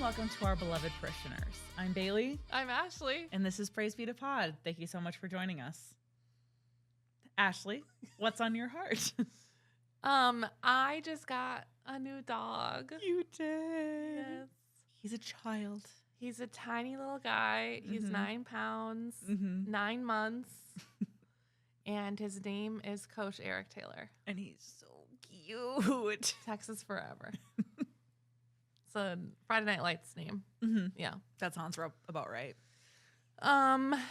welcome to our beloved parishioners. I'm Bailee. I'm Ashley. And this is Praise Be to Pod. Thank you so much for joining us. Ashley, what's on your heart? I just got a new dog. You did. Yes. He's a child. He's a tiny little guy. He's 9 pounds, 9 months. And his name is Coach Eric Taylor. And he's so cute. Texas forever. It's a Friday Night Lights name. Yeah. That sounds about right.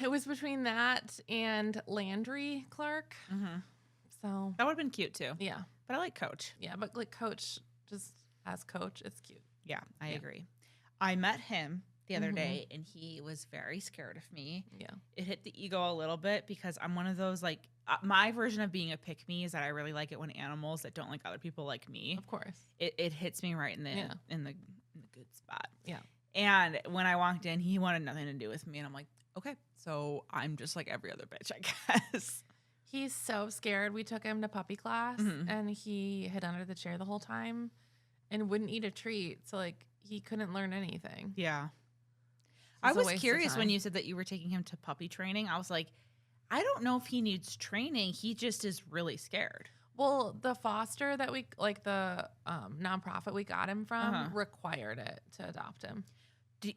It was between that and Landry Clark. So that would have been cute too. yeah. But I like Coach. Yeah, but like Coach, just as Coach, it's cute. Yeah, I agree. I met him the other day and he was very scared of me. Yeah. It hit the ego a little bit because I'm one of those like my version of being a pick-me is that I really like it when animals that don't like other people like me. Of course. It hits me right in the good spot. Yeah. And when I walked in, he wanted nothing to do with me and I'm like, okay, so I'm just like every other bitch, I guess. He's so scared. We took him to puppy class and he hid under the chair the whole time and wouldn't eat a treat. So like he couldn't learn anything. Yeah. I was curious when you said that you were taking him to puppy training. I was like, I don't know if he needs training. He just is really scared. Well, the foster that we like the nonprofit we got him from required it to adopt him.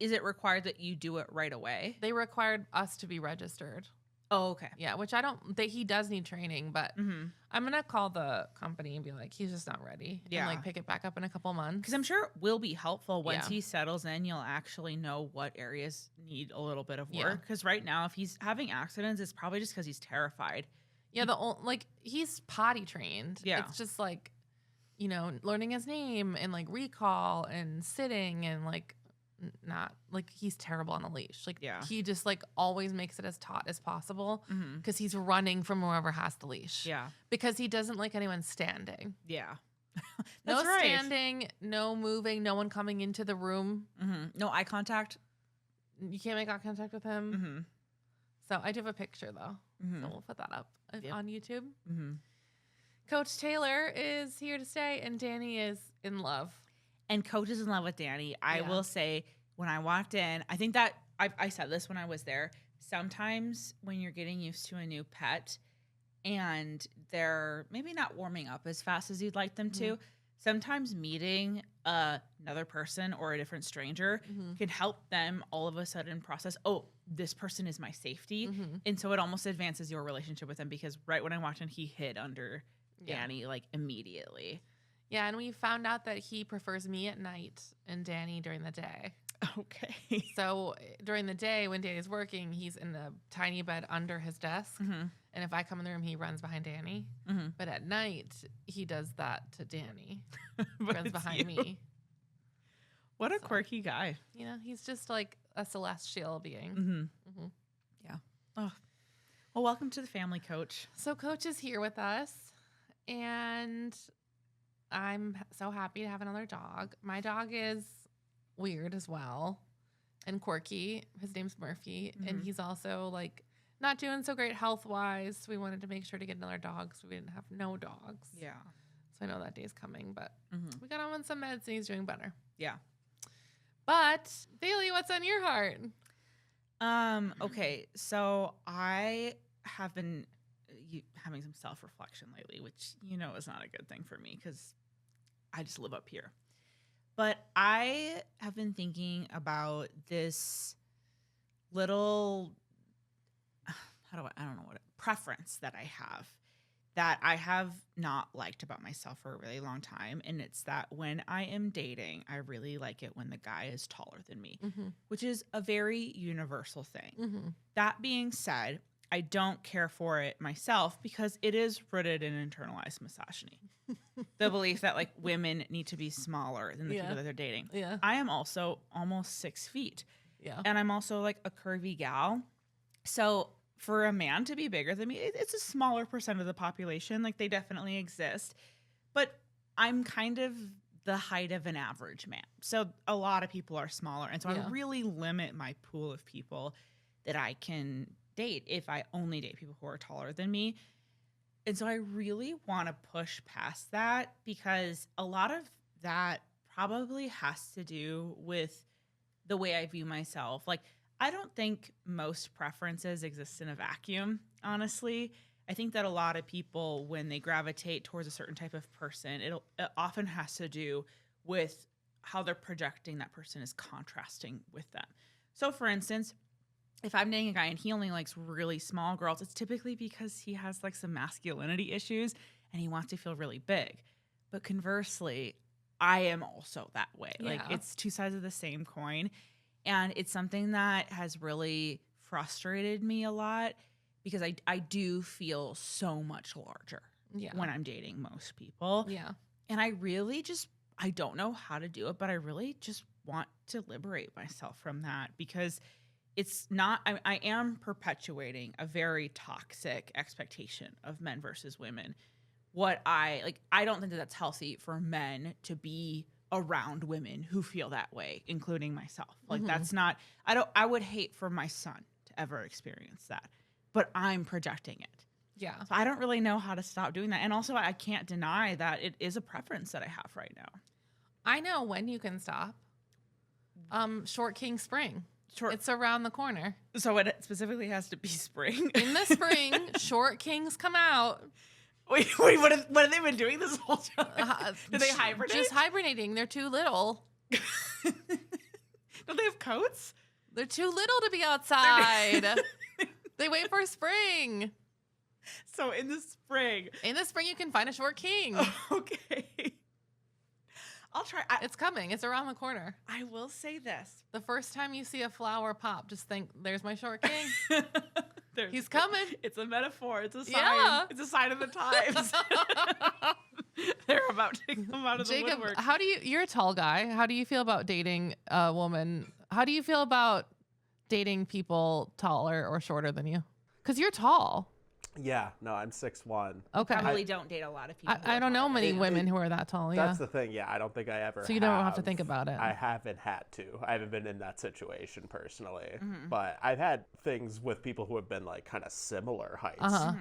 Is it required that you do it right away? They required us to be registered. Oh, okay. Yeah, which I don't think he does need training, but I'm going to call the company and be like, he's just not ready. Yeah. And like pick it back up in a couple months. Because I'm sure it will be helpful once he settles in. You'll actually know what areas need a little bit of work. Because right now, if he's having accidents, it's probably just because he's terrified. Yeah, he's potty trained. Yeah. It's just like, learning his name and like recall and sitting and like not like he's terrible on a leash. Like he just like always makes it as taut as possible because he's running from whoever has the leash. Yeah. Because he doesn't like anyone standing. Yeah. No standing, no moving, no one coming into the room. No eye contact. You can't make eye contact with him. So I do have a picture though. So we'll put that up on YouTube. Coach Taylor is here to stay and Danny is in love. And Coach is in love with Danny. I will say, when I walked in, I think that I said this when I was there. Sometimes when you're getting used to a new pet and they're maybe not warming up as fast as you'd like them to, sometimes meeting another person or a different stranger can help them all of a sudden process, oh, this person is my safety. And so it almost advances your relationship with them because right when I walked in, he hid under Danny like immediately. Yeah, and we found out that he prefers me at night and Danny during the day. Okay. So during the day when Danny's working, he's in the tiny bed under his desk. And if I come in the room, he runs behind Danny. But at night, he does that to Danny. Runs behind me. What a quirky guy. He's just like a celestial being. Yeah. Oh. Well, welcome to the family, Coach. So Coach is here with us. And I'm so happy to have another dog. My dog is weird as well and quirky. His name's Murphy. And he's also like not doing so great health-wise. So we wanted to make sure to get another dog so we didn't have no dogs. Yeah. So I know that day's coming, but we got him on some meds and he's doing better. Yeah. But Bailee, what's on your heart? Okay. So I have been having some self-reflection lately, which is not a good thing for me because I just live up here. But I have been thinking about this little, preference that I have not liked about myself for a really long time. And it's that when I am dating, I really like it when the guy is taller than me, which is a very universal thing. That being said, I don't care for it myself because it is rooted in internalized misogyny. The belief that like women need to be smaller than the people that they're dating. Yeah. I am also almost 6 feet. Yeah. And I'm also like a curvy gal. So for a man to be bigger than me, it's a smaller percent of the population. Like they definitely exist. But I'm kind of the height of an average man. So a lot of people are smaller. And so I really limit my pool of people that I can date if I only date people who are taller than me. And so I really want to push past that because a lot of that probably has to do with the way I view myself. Like, I don't think most preferences exist in a vacuum, honestly. I think that a lot of people, when they gravitate towards a certain type of person, it often has to do with how they're projecting that person is contrasting with them. So, for instance, if I'm dating a guy and he only likes really small girls, it's typically because he has like some masculinity issues and he wants to feel really big. But conversely, I am also that way. Yeah. Like, it's two sides of the same coin. And it's something that has really frustrated me a lot because I do feel so much larger when I'm dating most people. Yeah. And I really just, I don't know how to do it, but I really just want to liberate myself from that because it's not, I am perpetuating a very toxic expectation of men versus women. I don't think that that's healthy for men to be around women who feel that way, including myself. Like, that's not, I would hate for my son to ever experience that, but I'm projecting it. Yeah. So I don't really know how to stop doing that. And also, I can't deny that it is a preference that I have right now. I know when you can stop. Short King Spring. It's around the corner. So it specifically has to be spring. In the spring, short kings come out. Wait, what have they been doing this whole time? Do they hibernate? Just hibernating. They're too little. Don't they have coats? They're too little to be outside. They wait for spring. So in the spring. In the spring, you can find a short king. Okay. I'll try. It's coming. It's around the corner. I will say this. The first time you see a flower pop, just think, there's my short king. He's coming. It's a metaphor. It's a sign. Yeah. It's a sign of the times. They're about to come out of the woodwork. You're a tall guy. How do you feel about dating a woman? How do you feel about dating people taller or shorter than you? Because you're tall. Yeah, no, I'm 6'1". Okay. Probably don't date a lot of people. I don't know many women who are that tall. That's the thing. Yeah, I don't think I ever. So you don't have to think about it. I haven't had to. I haven't been in that situation personally, but I've had things with people who have been like kind of similar heights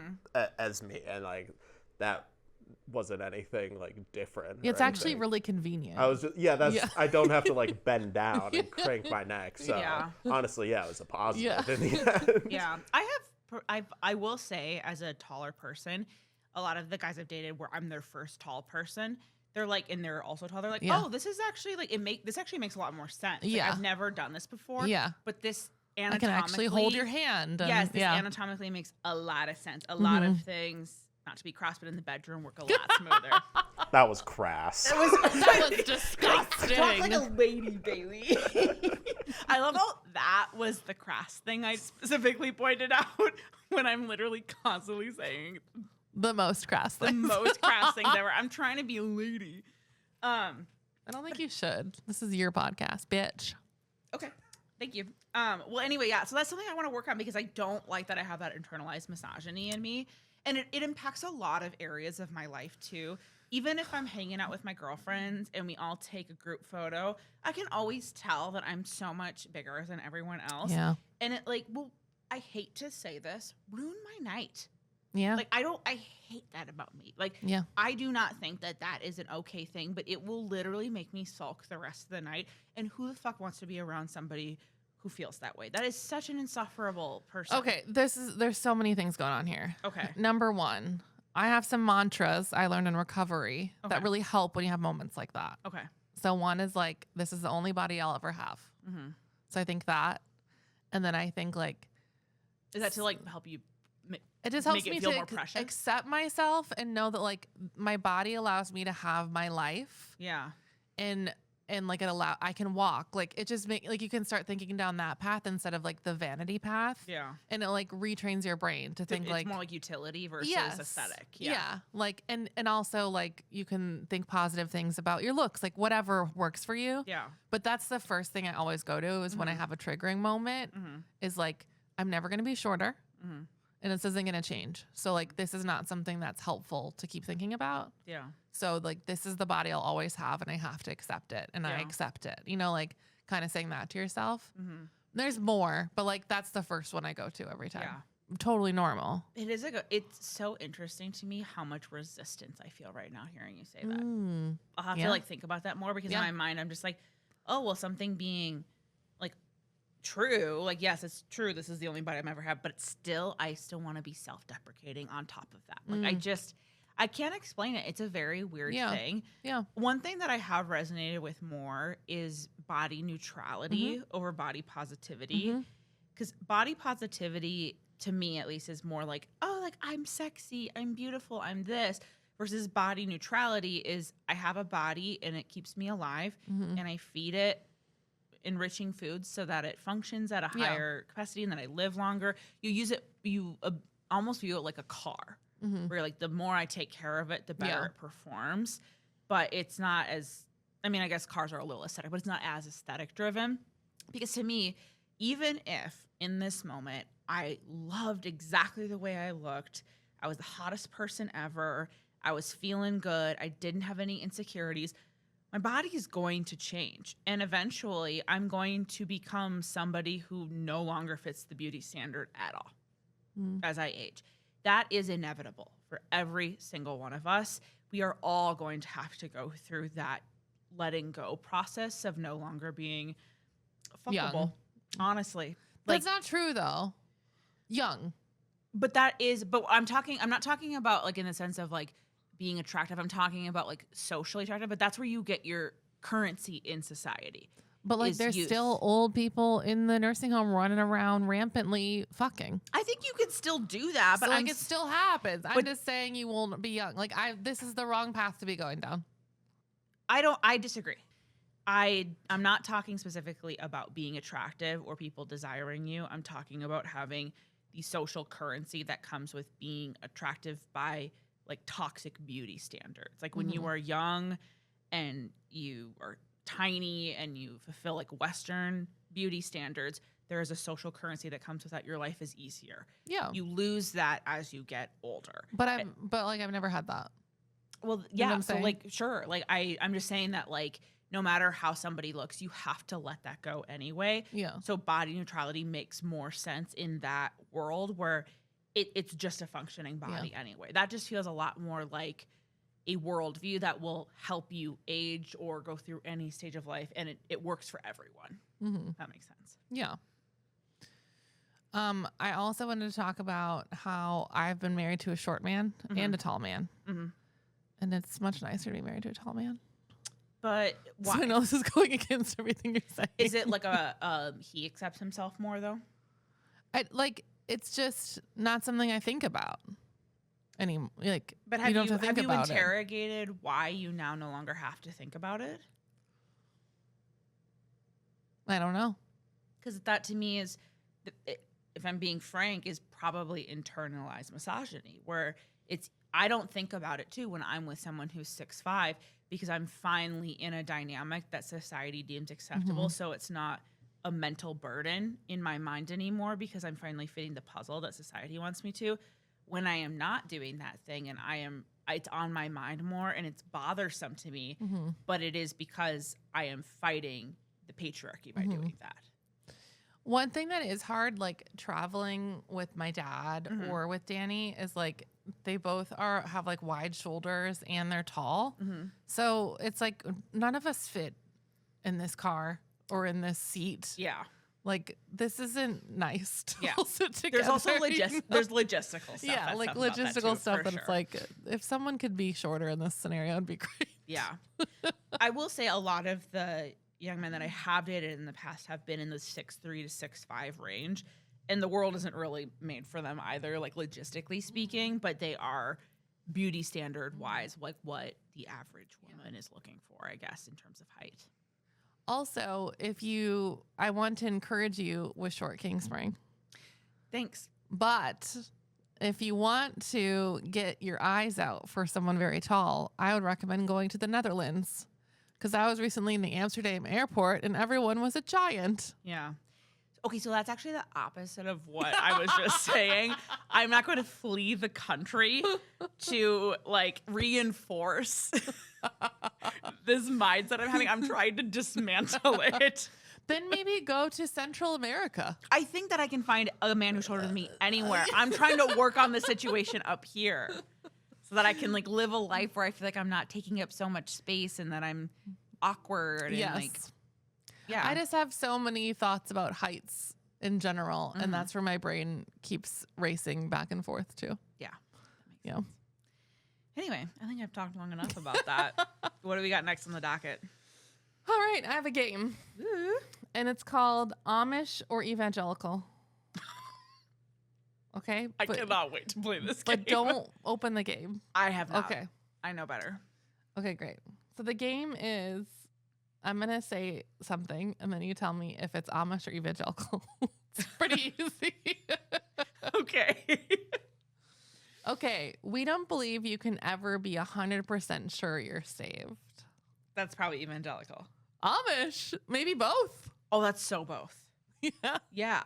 as me, and like that wasn't anything like different. It's actually really convenient. I was just, I don't have to like bend down and crank my neck. So honestly, it was a positive in the end. Yeah, I will say, as a taller person, a lot of the guys I've dated where I'm their first tall person, they're like, and they're also tall. They're like, oh, this is actually like this actually makes a lot more sense. Like, I've never done this before. Yeah, but this anatomically, I can actually hold your hand. Yes, this anatomically makes a lot of sense. A lot of things, not to be cross, but in the bedroom work a lot smoother. That was crass. That was disgusting. Talk like a lady, Bailee. I love how that was the crass thing I specifically pointed out when I'm literally constantly saying the most crass things. The most crass things ever. I'm trying to be a lady. I don't think you should. This is your podcast, bitch. Okay. Thank you. Well, anyway, so that's something I want to work on because I don't like that I have that internalized misogyny in me. And it impacts a lot of areas of my life, too. Even if I'm hanging out with my girlfriends and we all take a group photo, I can always tell that I'm so much bigger than everyone else. Yeah. And I hate to say this, ruin my night. Yeah. Like, I hate that about me. Like, I do not think that is an okay thing, but it will literally make me sulk the rest of the night. And who the fuck wants to be around somebody who feels that way? That is such an insufferable person. Okay. There's so many things going on here. Okay. Number one, I have some mantras I learned in recovery that really help when you have moments like that. Okay. So one is like, this is the only body I'll ever have. Mm-hmm. So I think that. And then I think like. Is that to like help you it just helps me to accept myself and know that like my body allows me to have my life. Yeah. And like I can walk. Like it just like you can start thinking down that path instead of like the vanity path. Yeah. And it like retrains your brain to think it's more like utility versus aesthetic. Yeah. Like and also like you can think positive things about your looks, like whatever works for you. Yeah. But that's the first thing I always go to is when I have a triggering moment is like, I'm never going to be shorter. Mm-hmm. And this isn't going to change. So, like, this is not something that's helpful to keep thinking about. Yeah. So, like, this is the body I'll always have, and I have to accept it. And I accept it. You know, like, kind of saying that to yourself. Mm-hmm. There's more, but, like, that's the first one I go to every time. Yeah. Totally normal. It's so interesting to me how much resistance I feel right now hearing you say that. I'll have to, like, think about that more because in my mind, I'm just like, oh, well, something being true. Like, yes, it's true. This is the only body I've ever had, but I still want to be self-deprecating on top of that. Like, I can't explain it. It's a very weird thing. Yeah. One thing that I have resonated with more is body neutrality over body positivity. Because body positivity, to me at least, is more like, oh, like, I'm sexy, I'm beautiful, I'm this. Versus body neutrality is I have a body and it keeps me alive and I feed it enriching foods so that it functions at a higher capacity and that I live longer. You use it, you almost view it like a car. Where you're like, the more I take care of it, the better it performs. But it's not as, I mean, I guess cars are a little aesthetic, but it's not as aesthetic driven. Because to me, even if in this moment I loved exactly the way I looked, I was the hottest person ever, I was feeling good, I didn't have any insecurities, my body is going to change. And eventually I'm going to become somebody who no longer fits the beauty standard at all as I age. That is inevitable for every single one of us. We are all going to have to go through that letting go process of no longer being fuckable. Honestly. That's not true though. Young. But I'm not talking about like in the sense of like being attractive. I'm talking about like socially attractive, but that's where you get your currency in society. But like there's still old people in the nursing home running around rampantly fucking. I think you can still do that, but so, like it still happens. I'm just saying you won't be young. Like this is the wrong path to be going down. I disagree. I'm not talking specifically about being attractive or people desiring you. I'm talking about having the social currency that comes with being attractive by like toxic beauty standards. Like when you are young and you are tiny and you fulfill like Western beauty standards, there is a social currency that comes with that. Your life is easier. Yeah. You lose that as you get older. But I've never had that. Well, yeah. You know so like, sure. Like I'm just saying that like, no matter how somebody looks, you have to let that go anyway. Yeah. So body neutrality makes more sense in that world where it's just a functioning body anyway. That just feels a lot more like a worldview that will help you age or go through any stage of life, and it works for everyone. That makes sense. Yeah. I also wanted to talk about how I've been married to a short man and a tall man. And it's much nicer to be married to a tall man. But why? So I know this is going against everything you're saying. Is it like he accepts himself more though? It's just not something I think about anymore. Like, but have you interrogated why you now no longer have to think about it? I don't know. Because that to me is, if I'm being frank, is probably internalized misogyny, where I don't think about it too when I'm with someone who's 6'5", because I'm finally in a dynamic that society deems acceptable. So it's not a mental burden in my mind anymore because I'm finally fitting the puzzle that society wants me to. When I am not doing that thing and it's on my mind more and it's bothersome to me, but it is because I am fighting the patriarchy by doing that. One thing that is hard, like traveling with my dad or with Danny, is like they both have like wide shoulders and they're tall. So it's like none of us fit in this car or in this seat. Yeah. Like this isn't nice to all sit together. There's also there's logistical stuff. Yeah, like logistical stuff that it's like if someone could be shorter in this scenario, it'd be great. Yeah. I will say a lot of the young men that I have dated in the past have been in the 6'3" to 6'5" range. And the world isn't really made for them either, like logistically speaking, but they are beauty standard wise, like what the average woman is looking for, I guess, in terms of height. Also, I want to encourage you with short king spring. Thanks. But if you want to get your eyes out for someone very tall, I would recommend going to the Netherlands. Because I was recently in the Amsterdam airport and everyone was a giant. Yeah. Okay, so that's actually the opposite of what I was just saying. I'm not going to flee the country to like reinforce this mindset I'm having. I'm trying to dismantle it. Then maybe go to Central America. I think that I can find a man who's shorter than me anywhere. I'm trying to work on the situation up here so that I can like live a life where I feel like I'm not taking up so much space and that I'm awkward. Yes. And like, Yeah. I just have so many thoughts about heights in general, and that's where my brain keeps racing back and forth too. Yeah. Yeah. Sense. Anyway, I think I've talked long enough about that. What do we got next on the docket? All right, I have a game. Ooh. And it's called Amish or Evangelical. Okay? I cannot wait to play this game. But don't open the game. I have not. Okay. I know better. Okay, great. So the game is, I'm going to say something, and then you tell me if it's Amish or evangelical. It's pretty easy. Okay. Okay, we don't believe you can ever be 100% sure you're saved. That's probably evangelical. Amish, maybe both. Oh, that's so both. Yeah. Yeah.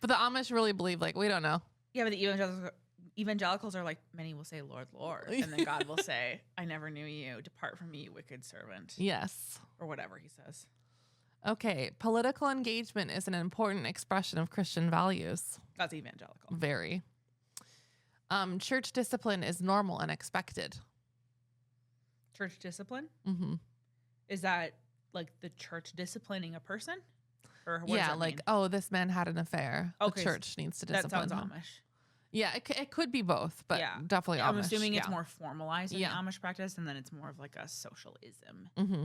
But the Amish really believe, like, we don't know. Yeah, but the evangelicals are like, many will say, Lord, Lord. And then God will say, I never knew you. Depart from me, you wicked servant. Yes. Or whatever he says. Okay, political engagement is an important expression of Christian values. That's evangelical. Very. Church discipline is normal and expected. Church discipline? Mm-hmm. Is that like the church disciplining a person? Or what does Yeah, that like, mean? oh, this man had an affair. Okay, The church needs to discipline That sounds him. Amish. Yeah, it could be both, but Yeah. definitely Amish. I'm assuming it's yeah. more formalized in Yeah. the Amish practice, and then it's more of like a socialism. Mm-hmm.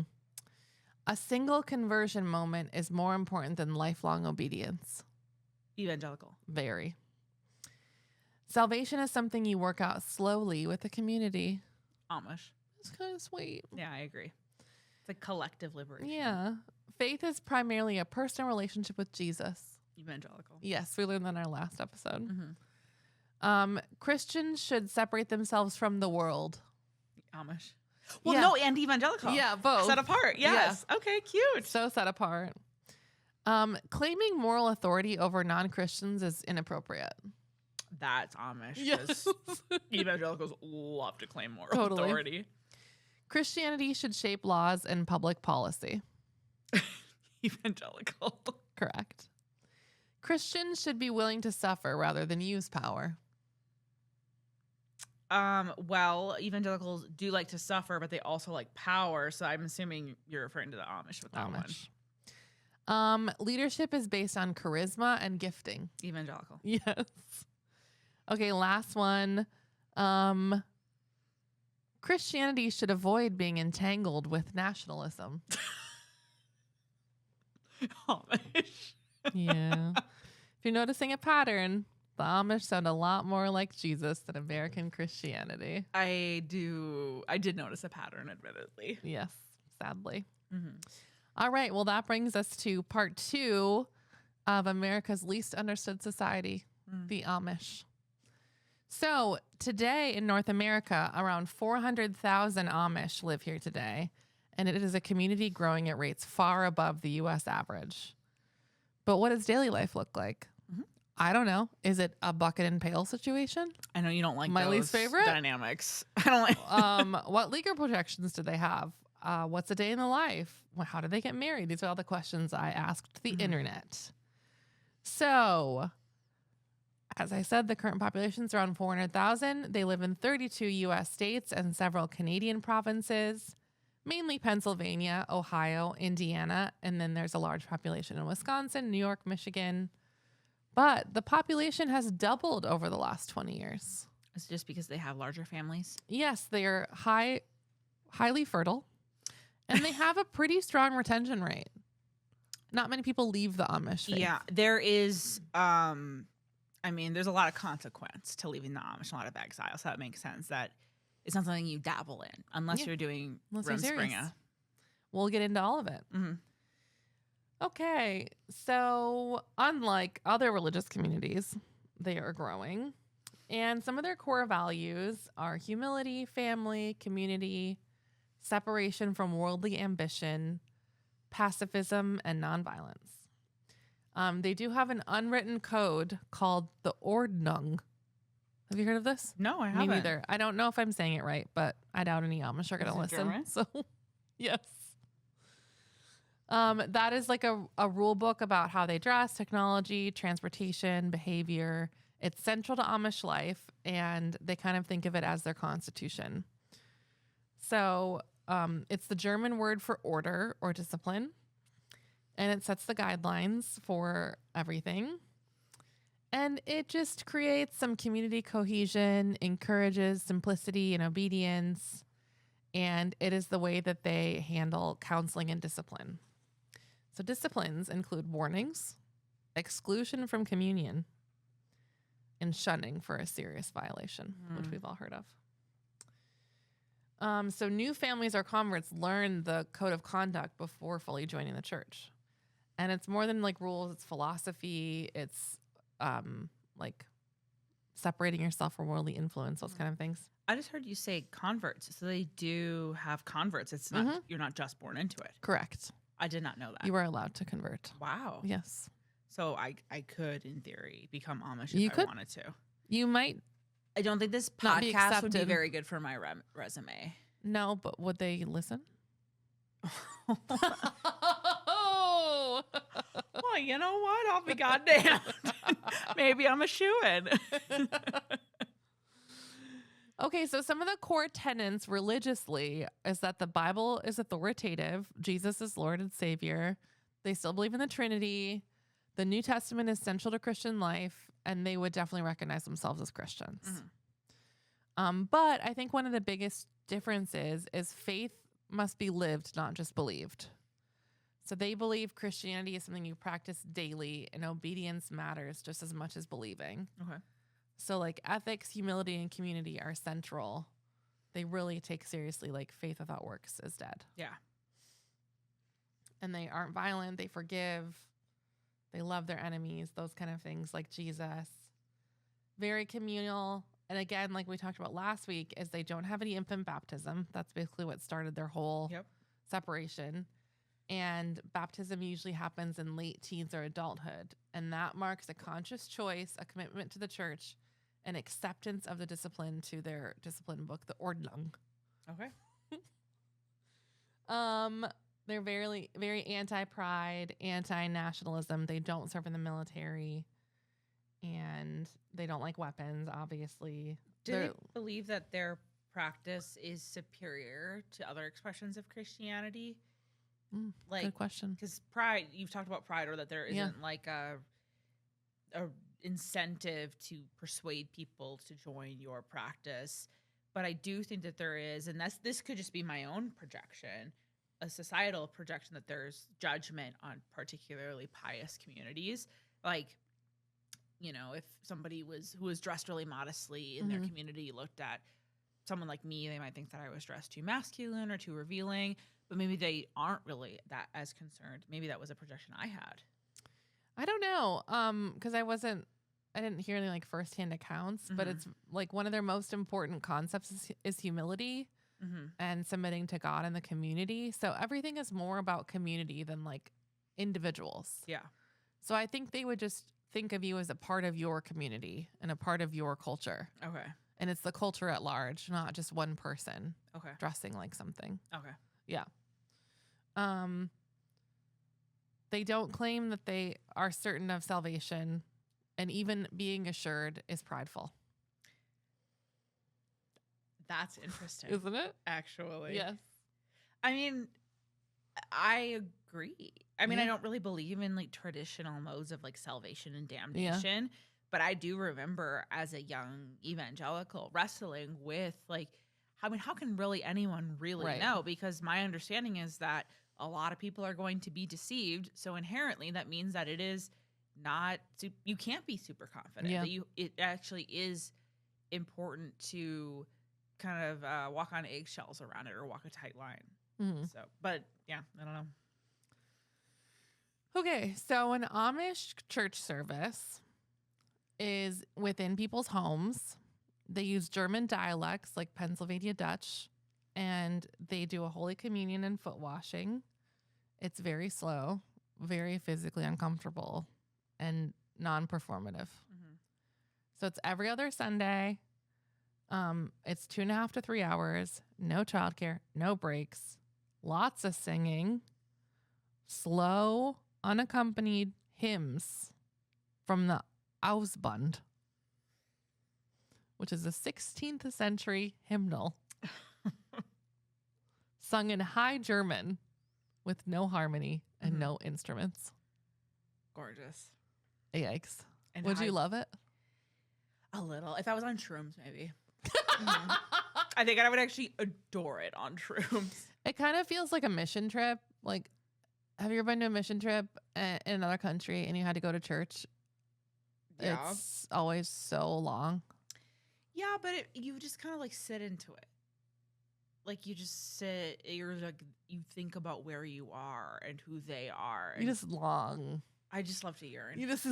A single conversion moment is more important than lifelong obedience. Evangelical. Very. Salvation is something you work out slowly with the community. Amish. It's kind of sweet. Yeah, I agree. It's like collective liberation. Yeah. Faith is primarily a personal relationship with Jesus. Evangelical. Yes, we learned that in our last episode. Mm-hmm. Christians should separate themselves from the world. Amish. Well, Yeah. no, and evangelical. Yeah, both. Set apart. Yes. Okay, cute. So set apart. Claiming moral authority over non-Christians is inappropriate. That's Amish. Yes. 'Cause evangelicals love to claim moral Totally. authority. Christianity should shape laws and public policy. Evangelical. Correct. Christians should be willing to suffer rather than use power. Well, evangelicals do like to suffer, but they also like power. So I'm assuming you're referring to the Amish with that one. Leadership is based on charisma and gifting. Evangelical. Yes. Okay, last one. Christianity should avoid being entangled with nationalism. Amish. Yeah. If you're noticing a pattern, the Amish sound a lot more like Jesus than American Christianity. I did notice a pattern, admittedly. Yes, sadly. Mm-hmm. All right. Well, that brings us to part 2 of America's least understood society, the Amish. So today in North America, around 400,000 Amish live here today, and it is a community growing at rates far above the U.S. average. But what does daily life look like? Mm-hmm. I don't know. Is it a bucket and pail situation? I know you don't like My those least favorite dynamics. I don't like. What legal protections do they have? What's a day in the life? How do they get married? These are all the questions I asked the internet. So, as I said, the current population is around 400,000. They live in 32 U.S. states and several Canadian provinces, mainly Pennsylvania, Ohio, Indiana, and then there's a large population in Wisconsin, New York, Michigan. But the population has doubled over the last 20 years. Is it just because they have larger families? Yes, they are highly fertile, and they have a pretty strong retention rate. Not many people leave the Amish faith. Yeah, there is. There's a lot of consequence to leaving the Amish, a lot of exile. So that makes sense. That it's not something you dabble in unless you're doing rumspringa. We'll get into all of it. Mm-hmm. Okay, so unlike other religious communities, they are growing. And some of their core values are humility, family, community, separation from worldly ambition, pacifism, and nonviolence. They do have an unwritten code called the Ordnung. Have you heard of this? No, I haven't. Me neither. I don't know if I'm saying it right, but I doubt any Amish are going to listen. German? So, yes. That is like a rule book about how they dress, technology, transportation, behavior. It's central to Amish life, and they kind of think of it as their constitution. So it's the German word for order or discipline. and it sets the guidelines for everything. And it just creates some community cohesion, encourages simplicity and obedience, and it is the way that they handle counseling and discipline. So disciplines include warnings, exclusion from communion, and shunning for a serious violation, which we've all heard of. So new families or converts learn the code of conduct before fully joining the church. And it's more than like rules, it's philosophy, it's like separating yourself from worldly influence, those kind of things. I just heard you say converts. So they do have converts. It's not, you're not just born into it. Correct. I did not know that. You are allowed to convert. Wow. Yes. So I could, in theory, become Amish You if could. I wanted to. You might. I don't think this Not be podcast would be accepted. very good for my resume. No, but would they listen? Well, you know what? I'll be goddamned. Maybe I'm a shoo-in. Okay, so some of the core tenets religiously is that the Bible is authoritative. Jesus is Lord and Savior. They still believe in the Trinity. The New Testament is central to Christian life, and they would definitely recognize themselves as Christians. But I think one of the biggest differences is faith must be lived, not just believed. So they believe Christianity is something you practice daily, and obedience matters just as much as believing. Okay. So like ethics, humility, and community are central. They really take seriously like faith without works is dead. Yeah. And they aren't violent. They forgive. They love their enemies, those kind of things like Jesus. Very communal. And again, like we talked about last week, is they don't have any infant baptism. That's basically what started their whole separation. And baptism usually happens in late teens or adulthood. And that marks a conscious choice, a commitment to the church, an acceptance of the discipline to their discipline book, the Ordnung. Okay. They're very, very anti-pride, anti-nationalism. They don't serve in the military, and they don't like weapons, obviously. Do they believe that their practice is superior to other expressions of Christianity? Like, good question. Because pride, you've talked about pride, or that there isn't like a incentive to persuade people to join your practice. But I do think that there is, and this could just be my own projection, a societal projection, that there's judgment on particularly pious communities. Like, you know, if somebody who was dressed really modestly in their community looked at someone like me, they might think that I was dressed too masculine or too revealing, but maybe they aren't really that as concerned. Maybe that was a projection I had. I don't know. Because I didn't hear any like firsthand accounts, but it's like one of their most important concepts is humility and submitting to God and the community. So everything is more about community than like individuals. Yeah. So I think they would just think of you as a part of your community and a part of your culture. Okay. And it's the culture at large, not just one person dressing like something. Okay. Yeah. They don't claim that they are certain of salvation, and even being assured is prideful. That's interesting. Isn't it? Actually. Yes. I mean, I agree. I mean, I don't really believe in like traditional modes of like salvation and damnation, but I do remember as a young evangelical wrestling with like, I mean, how can really anyone really know? Because my understanding is that a lot of people are going to be deceived. So inherently that means that it is not, you can't be super confident. Yeah. That it actually is important to kind of walk on eggshells around it or walk a tight line. So, but yeah, I don't know. Okay, so an Amish church service is within people's homes. They use German dialects like Pennsylvania Dutch, and they do a Holy Communion and foot washing. It's very slow, very physically uncomfortable, and non-performative. So it's every other Sunday. It's 2.5 to 3 hours, no childcare, no breaks, lots of singing, slow, unaccompanied hymns from the Ausbund, which is a 16th century hymnal sung in High German with no harmony and no instruments. Gorgeous. Yikes. And Would you love it? A little. If I was on shrooms, maybe. I think I would actually adore it on shrooms. It kind of feels like a mission trip. Like, have you ever been to a mission trip in another country and you had to go to church? Yeah. It's always so long. Yeah, but you just kind of like sit into it. Like you just sit, you're like, you think about where you are and who they are. You just long. I just love to yearn. You just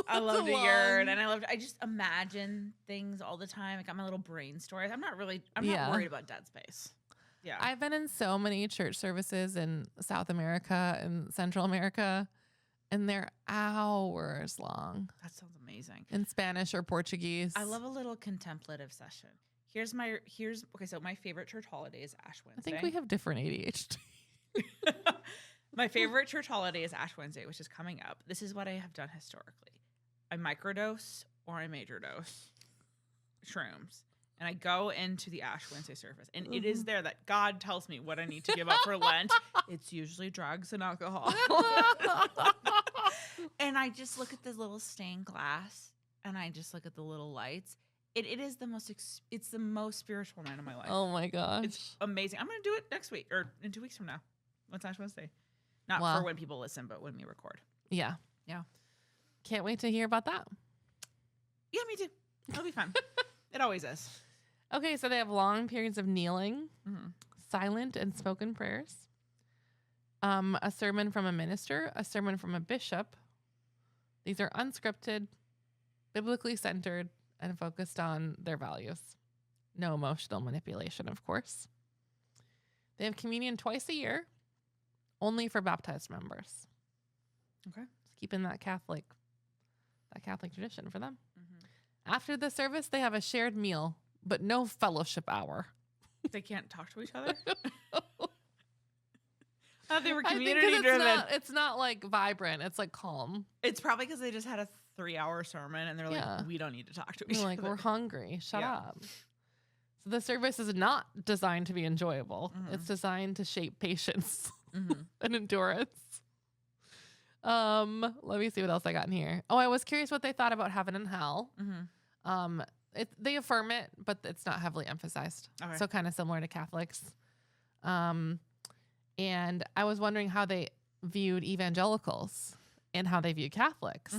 I love to yearn, and I just imagine things all the time. I got my little brain stories. I'm not worried about dead space. Yeah. I've been in so many church services in South America and Central America, and they're hours long. That sounds amazing. In Spanish or Portuguese. I love a little contemplative session. So my favorite church holiday is Ash Wednesday. I think we have different ADHD. My favorite church holiday is Ash Wednesday, which is coming up. This is what I have done historically. I microdose or I major dose shrooms. And I go into the Ash Wednesday service. And it is there that God tells me what I need to give up for Lent. It's usually drugs and alcohol. And I just look at this little stained glass and I just look at the little lights. It is the most it's the most spiritual night of my life. Oh my gosh. It's amazing. I'm going to do it next week or in 2 weeks from now. What's Ash Wednesday? Not for when people listen, but when we record. Yeah. Yeah. Can't wait to hear about that. Yeah, me too. It'll be fun. It always is. Okay, so they have long periods of kneeling, silent and spoken prayers, a sermon from a minister, a sermon from a bishop. These are unscripted, biblically centered, and focused on their values. No emotional manipulation, of course. They have communion twice a year, only for baptized members. Okay. Just keeping that Catholic tradition for them. After the service, they have a shared meal, but no fellowship hour. They can't talk to each other? I thought they were community driven. It's not like vibrant. It's like calm. It's probably because they just had a 3-hour sermon and they're like, we don't need to talk to each other. Like, we're hungry. Shut up. So the service is not designed to be enjoyable. It's designed to shape patience and endurance. Let me see what else I got in here. Oh, I was curious what they thought about heaven and hell. They affirm it, but it's not heavily emphasized. Okay. So kind of similar to Catholics. And I was wondering how they viewed evangelicals and how they view Catholics.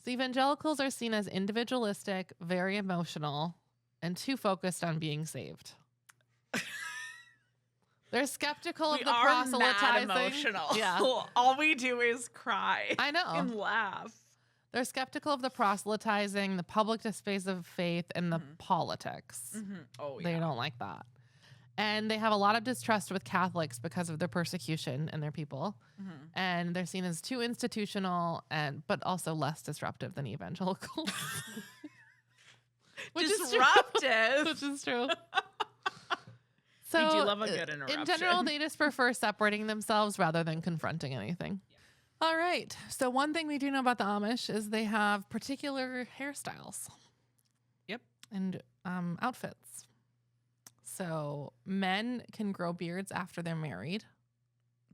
So evangelicals are seen as individualistic, very emotional, and too focused on being saved. They're skeptical of the proselytizing. Mad emotional. Yeah. All we do is cry. I know. And laugh. They're skeptical of the proselytizing, the public displays of faith, and the politics. Oh, yeah. They don't like that. And they have a lot of distrust with Catholics because of their persecution and their people. And they're seen as too institutional but also less disruptive than evangelicals. Disruptive. Which is true. So, we do love a good interruption. In general, they just prefer separating themselves rather than confronting anything. Yeah. All right. So one thing we do know about the Amish is they have particular hairstyles. Yep. And outfits. So men can grow beards after they're married.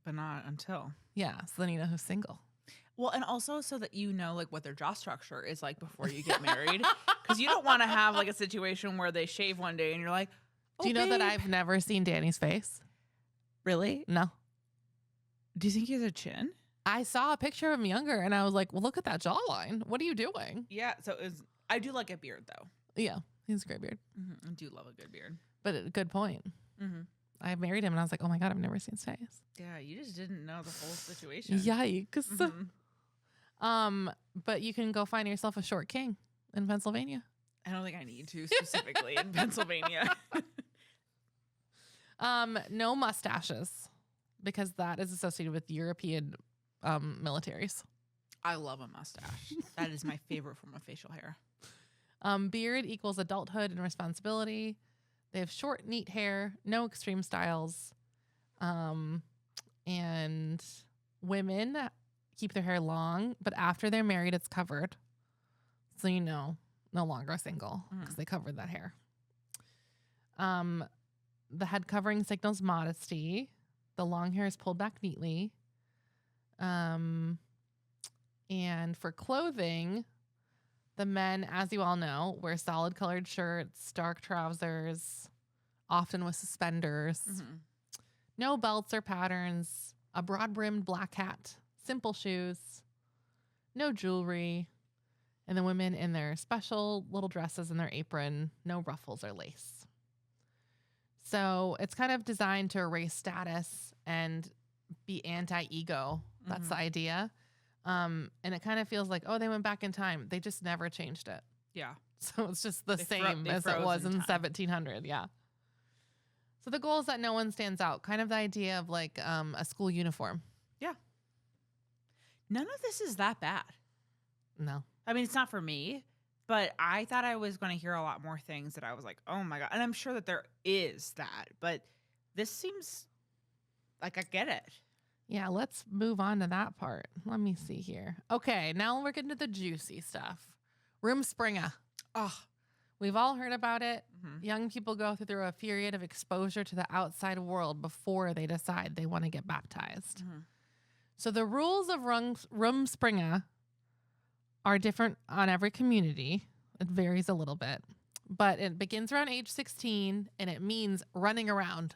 But not until. Yeah. So then you know who's single. Well, and also so that you know like what their jaw structure is like before you get married. Because you don't want to have like a situation where they shave one day and you're like, do you know that I've never seen Danny's face? Really? No. Do you think he has a chin? I saw a picture of him younger and I was like, well, look at that jawline. What are you doing? Yeah. So I do like a beard though. Yeah. He's a great beard. I do love a good beard. But good point. I married him and I was like, oh my God, I've never seen his face. Yeah. You just didn't know the whole situation. Yikes. But you can go find yourself a short king in Pennsylvania. I don't think I need to specifically in Pennsylvania. No mustaches because that is associated with European militaries. I love a mustache. That is my favorite form of facial hair. Beard equals adulthood and responsibility. They have short, neat hair, no extreme styles. And women keep their hair long, but after they're married, it's covered. So you know, no longer single because they covered that hair. The head covering signals modesty. The long hair is pulled back neatly. And for clothing, the men, as you all know, wear solid colored shirts, dark trousers, often with suspenders, no belts or patterns, a broad brimmed black hat, simple shoes, no jewelry, and the women in their special little dresses and their apron, no ruffles or lace. So it's kind of designed to erase status and be anti-ego. That's the idea. And it kind of feels like, oh, they went back in time. They just never changed it. Yeah. So it's just the same as it was in 1700. Yeah. So the goal is that no one stands out. Kind of the idea of like a school uniform. Yeah. None of this is that bad. No. I mean, it's not for me, but I thought I was going to hear a lot more things that I was like, oh my God. And I'm sure that there is that, but this seems like I get it. Yeah, let's move on to that part. Let me see here. Okay, now we're getting to the juicy stuff. Rumspringa. Oh, we've all heard about it. Young people go through a period of exposure to the outside world before they decide they want to get baptized. So the rules of Rumspringa are different on every community. It varies a little bit, but it begins around age 16 and it means running around.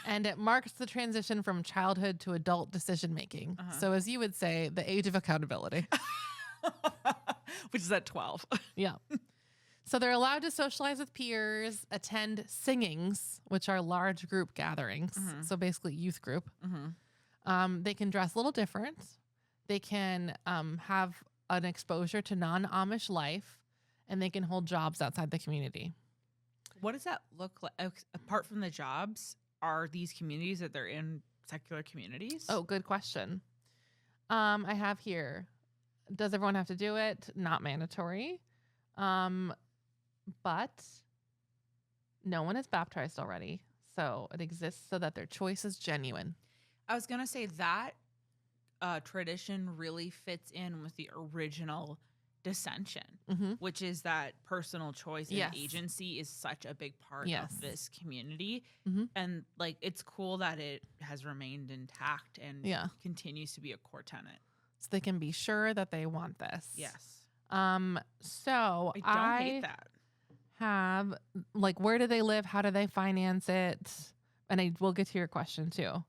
And it marks the transition from childhood to adult decision making. So as you would say, the age of accountability. Which is at 12. Yeah. So they're allowed to socialize with peers, attend singings, which are large group gatherings. So basically youth group. They can dress a little different. They can have an exposure to non-Amish life, and they can hold jobs outside the community. What does that look like? Apart from the jobs, are these communities that they're in secular communities? Oh, good question. I have here, does everyone have to do it? Not mandatory. But no one is baptized already. So it exists so that their choice is genuine. I was going to say that tradition really fits in with the original dissension, which is that personal choice and agency is such a big part of this community. And like, it's cool that it has remained intact and continues to be a core tenet. So they can be sure that they want this. Yes. So I don't hate that. Have like, where do they live? How do they finance it? And we'll get to your question too.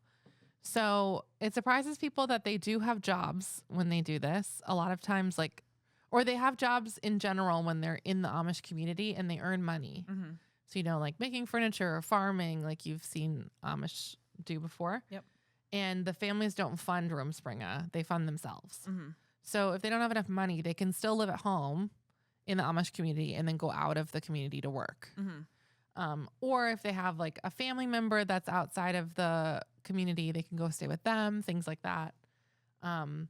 So it surprises people that they do have jobs when they do this. A lot of times, like, or they have jobs in general when they're in the Amish community and they earn money. So, you know, like making furniture or farming, like you've seen Amish do before. Yep. And the families don't fund Rumspringa. They fund themselves. So if they don't have enough money, they can still live at home in the Amish community and then go out of the community to work. Or if they have like a family member that's outside of the community, they can go stay with them, things like that. And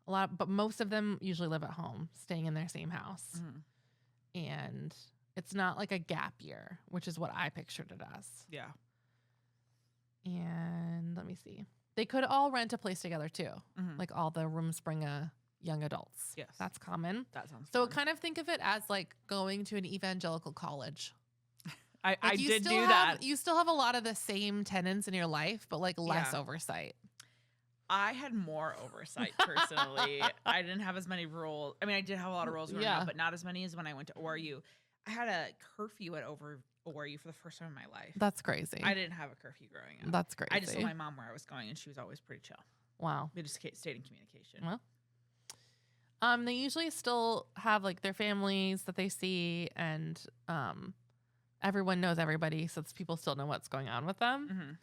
but most of them usually live at home, staying in their same house. And it's not like a gap year, which is what I pictured it as. Yeah. And let me see. They could all rent a place together too, like all the Rumspringa young adults. Yes. That's common. That sounds So fun. kind of think of it as like going to an evangelical college. I did do that. that. You still have a lot of the same tenets in your life, but like less oversight. I had more oversight personally. I didn't have as many rules. I mean, I did have a lot of rules growing up, but not as many as when I went to ORU. I had a curfew at ORU for the first time in my life. That's crazy. I didn't have a curfew growing up. That's crazy. I just told my mom where I was going, and she was always pretty chill. Wow. We just stayed in communication. Well, they usually still have like their families that they see, and everyone knows everybody, so people still know what's going on with them.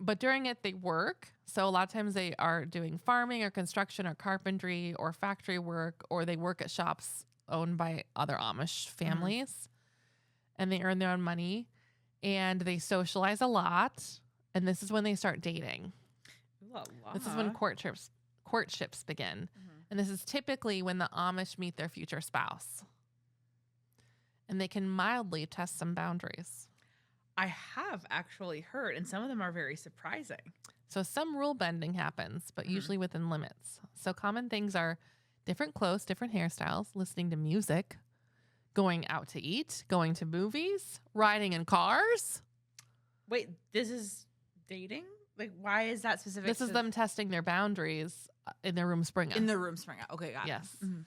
But during it, they work. So a lot of times they are doing farming or construction or carpentry or factory work, or they work at shops owned by other Amish families, and they earn their own money, and they socialize a lot. And this is when they start dating. This is when courtships begin. And this is typically when the Amish meet their future spouse. And they can mildly test some boundaries. I have actually heard, and some of them are very surprising. So some rule bending happens, but usually within limits. So common things are different clothes, different hairstyles, listening to music, going out to eat, going to movies, riding in cars. Wait, this is dating? Like, why is that specific? This is them testing their boundaries in their rumspringa. In the rumspringa. Okay, got it. Yes. Mm-hmm.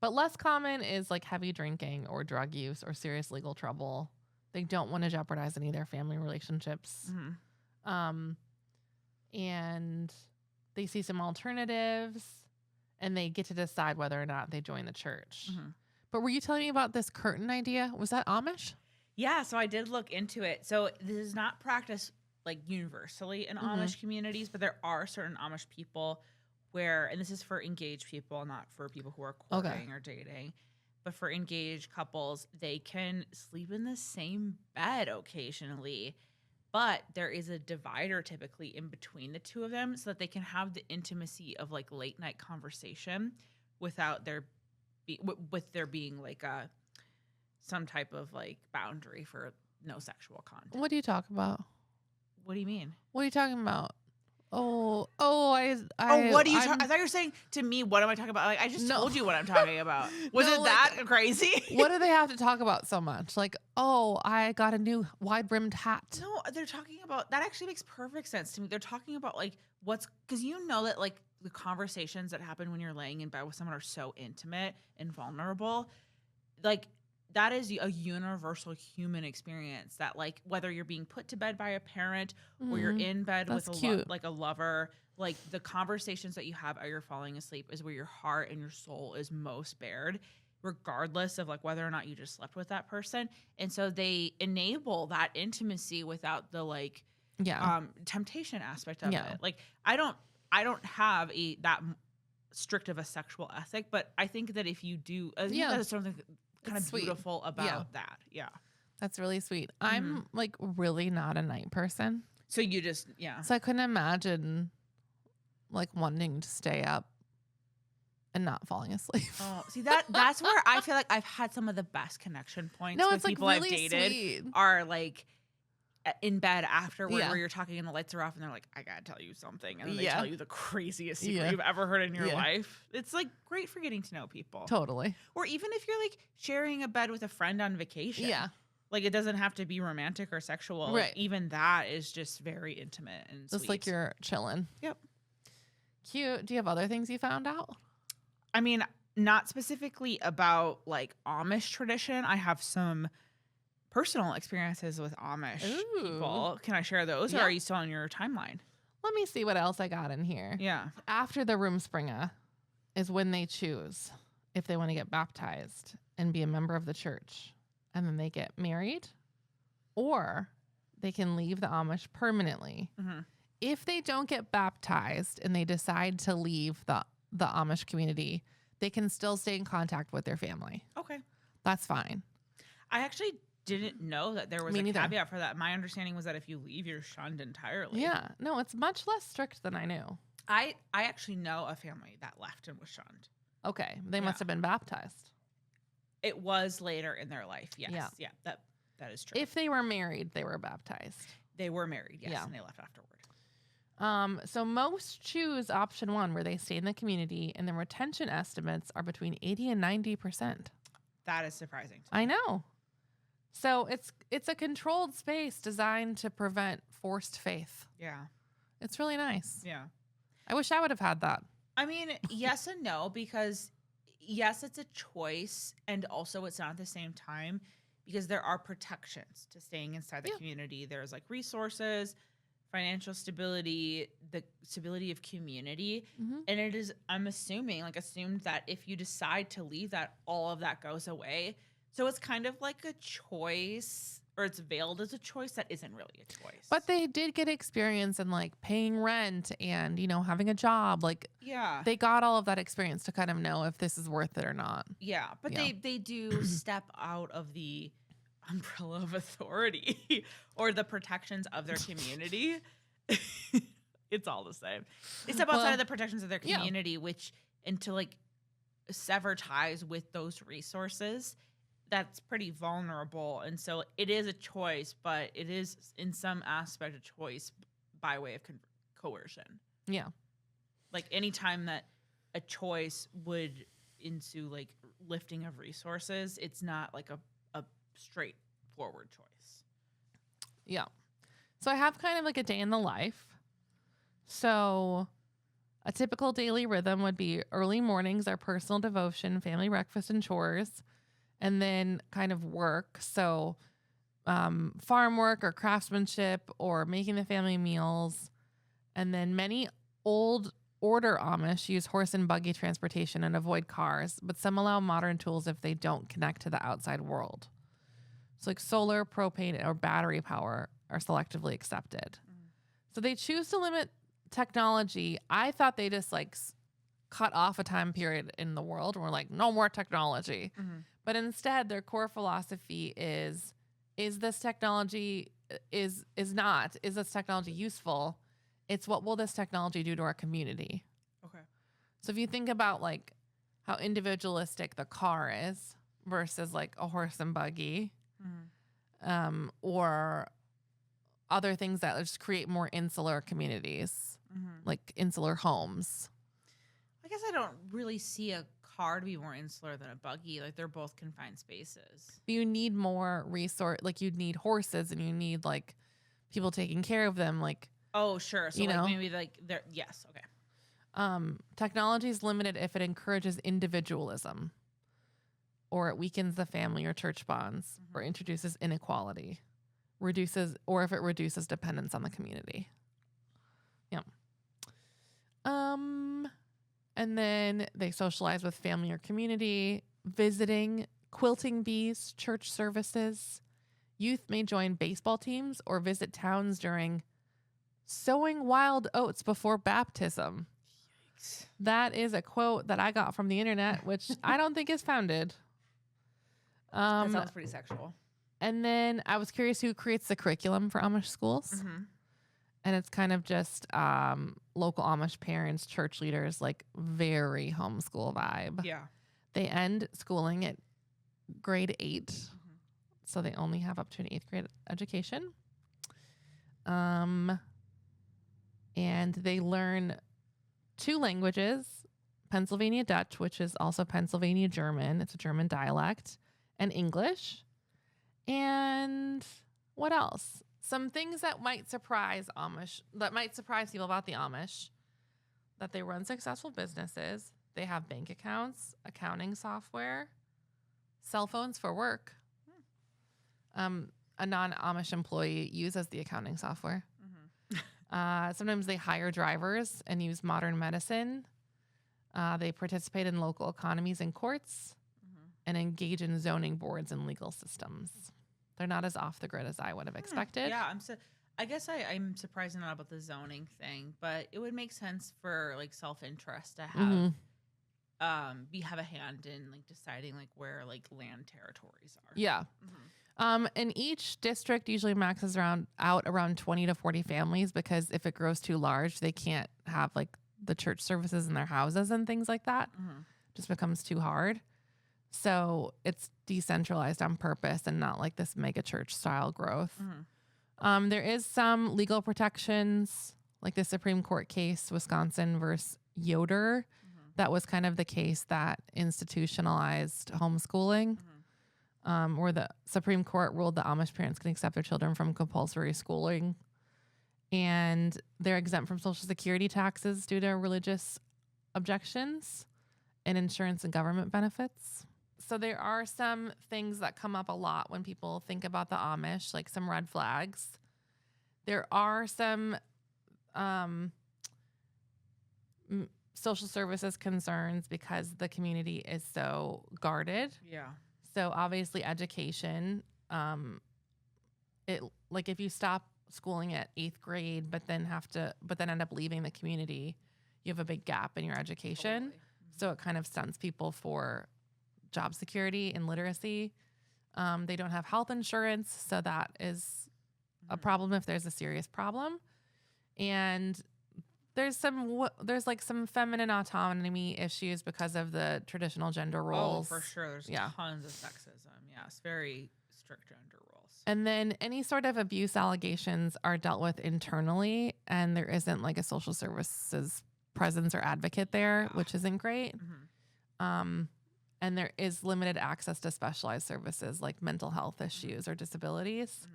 But less common is like heavy drinking or drug use or serious legal trouble. They don't want to jeopardize any of their family relationships. Mm-hmm. And they see some alternatives and they get to decide whether or not they join the church. Mm-hmm. But were you telling me about this curtain idea? Was that Amish? Yeah, so I did look into it. So this is not practiced like universally in Amish communities, but there are certain Amish people where, and this is for engaged people, not for people who are courting or dating, but for engaged couples, they can sleep in the same bed occasionally, but there is a divider typically in between the two of them so that they can have the intimacy of like late night conversation without there being like some type of like boundary for no sexual contact. What do you talk about? What do you mean? What are you talking about? What are you talking? I thought you were saying to me, what am I talking about? Like, I just told you what I'm talking about. Was it that crazy? What do they have to talk about so much? Like, I got a new wide-brimmed hat. No, they're talking about, that actually makes perfect sense to me. They're talking about like because you know that like the conversations that happen when you're laying in bed with someone are so intimate and vulnerable. Like, that is a universal human experience that like whether you're being put to bed by a parent or you're in bed with a lover, like the conversations that you have as you're falling asleep is where your heart and your soul is most bared, regardless of like whether or not you just slept with that person. And so they enable that intimacy without the like temptation aspect of it. Like I don't have that strict of a sexual ethic, but I think that if you do, I think that is something kind of beautiful about that. Yeah. That's really sweet. I'm like really not a night person. So you just, So I couldn't imagine like wanting to stay up and not falling asleep. Oh, see that's where I feel like I've had some of the best connection points with people like really I've dated sweet. Are like in bed afterward where you're talking and the lights are off and they're like, I gotta tell you something. And then they tell you the craziest secret you've ever heard in your life. It's like great for getting to know people. Totally. Or even if you're like sharing a bed with a friend on vacation. Yeah. Like it doesn't have to be romantic or sexual. Right. Like, even that is just very intimate and just sweet. like you're chilling. Yep. Cute. Do you have other things you found out? I mean, not specifically about like Amish tradition. I have some personal experiences with Amish people. Can I share those or are you still on your timeline? Let me see what else I got in here. Yeah. After the rumspringa is when they choose if they want to get baptized and be a member of the church. And then they get married or they can leave the Amish permanently. Mm-hmm. If they don't get baptized and they decide to leave the Amish community, they can still stay in contact with their family. Okay. That's fine. I actually didn't know that there was a caveat for that. My understanding was that if you leave, you're shunned entirely. Yeah. No, it's much less strict than I knew. I actually know a family that left and was shunned. Okay. They must have been baptized. It was later in their life. Yes. Yeah. That is true. If they were married, they were baptized. They were married. Yes. And they left afterward. So most choose option 1 where they stay in the community and the retention estimates are between 80 and 90%. That is surprising. I know. So it's a controlled space designed to prevent forced faith. Yeah. It's really nice. Yeah. I wish I would have had that. I mean, yes and no, because yes, it's a choice. And also it's not at the same time because there are protections to staying inside the community. There's like resources, financial stability, the stability of community. Mm-hmm. And it is, I'm assuming, like assumed that if you decide to leave that, all of that goes away. So it's kind of like a choice, or it's veiled as a choice that isn't really a choice. But they did get experience in like paying rent and, having a job. Like, they got all of that experience to kind of know if this is worth it or not. Yeah. But they do step out of the umbrella of authority or the protections of their community. It's all the same. They step outside of the protections of their community, and to like sever ties with those resources, that's pretty vulnerable. And so it is a choice, but it is in some aspect a choice by way of coercion. Yeah. Like anytime that a choice would ensue like lifting of resources, it's not like a straightforward choice. Yeah. So I have kind of like a day in the life So a typical daily rhythm would be early mornings are personal devotion, family breakfast, and chores, and then kind of work. So farm work or craftsmanship or making the family meals. And then many old order Amish use horse and buggy transportation and avoid cars, but some allow modern tools if they don't connect to the outside world. So like solar, propane, or battery power are selectively accepted. So they choose to limit technology. I thought they just like cut off a time period in the world and were like, no more technology. But instead their core philosophy is this technology is this technology useful? It's what will this technology do to our community? Okay. So if you think about like how individualistic the car is versus like a horse and buggy, or other things that just create more insular communities, like insular homes. I guess I don't really see a car to be more insular than a buggy. Like they're both confined spaces. You need more resource, like you need horses and you need like people taking care of them. Like, oh, sure. So you like know? maybe like they're, yes. Okay. Technology is limited if it encourages individualism or it weakens the family or church bonds or introduces inequality, or if it reduces dependence on the community. Yeah. And then they socialize with family or community, visiting, quilting bees, church services. Youth may join baseball teams or visit towns during sowing wild oats before baptism. Yikes. That is a quote that I got from the internet, which I don't think is founded. That sounds pretty sexual. And then I was curious who creates the curriculum for Amish schools. And it's kind of just local Amish parents, church leaders, like very homeschool vibe. Yeah. They end schooling at grade 8. So they only have up to an 8th grade education. And they learn 2 languages, Pennsylvania Dutch, which is also Pennsylvania German. It's a German dialect, and English. And what else? Some things that might surprise people about the Amish, that they run successful businesses. They have bank accounts, accounting software, cell phones for work. A non-Amish employee uses the accounting software. Sometimes they hire drivers and use modern medicine. They participate in local economies and courts and engage in zoning boards and legal systems. They're not as off the grid as I would have expected. Yeah, I guess I'm surprised not about the zoning thing, but it would make sense for like self-interest to have have a hand in like deciding like where like land territories are. Yeah. And each district usually maxes out around 20 to 40 families, because if it grows too large, they can't have like the church services in their houses and things like that. Just becomes too hard. So it's decentralized on purpose and not like this mega church style growth. There is some legal protections, like the Supreme Court case, Wisconsin versus Yoder. That was kind of the case that institutionalized homeschooling, where the Supreme Court ruled that Amish parents can accept their children from compulsory schooling, and they're exempt from Social Security taxes due to religious objections and insurance and government benefits. So there are some things that come up a lot when people think about the Amish, like some red flags. There are some social services concerns because the community is so guarded. Yeah. So obviously education, if you stop schooling at 8th grade, but then end up leaving the community, you have a big gap in your education. Totally. So it kind of stunts people for job security and literacy. They don't have health insurance, so that is a problem if there's a serious problem. And there's some feminine autonomy issues because of the traditional gender roles. Oh, for sure. There's tons of sexism. Yes, very strict gender roles. And then any sort of abuse allegations are dealt with internally, and there isn't like a social services presence or advocate there, which isn't great. And there is limited access to specialized services like mental health issues or disabilities.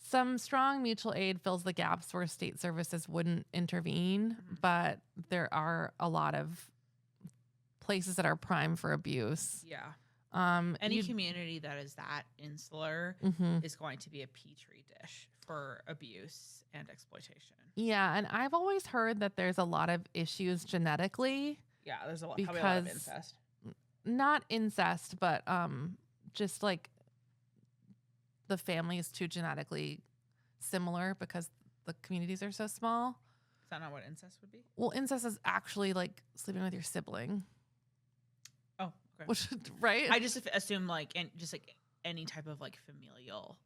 Some strong mutual aid fills the gaps where state services wouldn't intervene, but there are a lot of places that are prime for abuse. Yeah. Any community that is that insular is going to be a petri dish for abuse and exploitation. Yeah, and I've always heard that there's a lot of issues genetically. Yeah, there's probably a lot of incest. Not incest, but just like the family is too genetically similar because the communities are so small. Is that not what incest would be? Well, incest is actually like sleeping with your sibling. Oh, okay. Which, right? I just assume just any type of like familial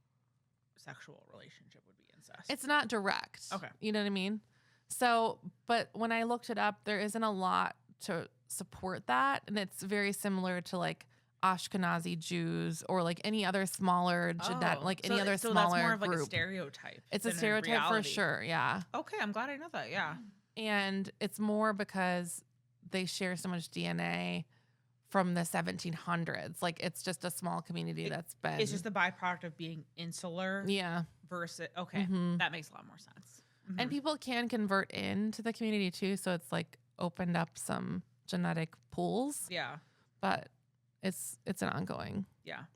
sexual relationship would be incest. It's not direct. Okay. You know what I mean? So, but when I looked it up, there isn't a lot to support that. And it's very similar to like Ashkenazi Jews or like any other smaller smaller that's more of like group. A stereotype. It's a stereotype for sure. Yeah. Okay. I'm glad I know that. Yeah. And it's more because they share so much DNA from the 1700s. Like it's just a small community that's been. It's just the byproduct of being insular. Yeah. Versus, okay. That makes a lot more sense. And people can convert into the community too. So it's like opened up some genetic pools. Yeah. But it's an ongoing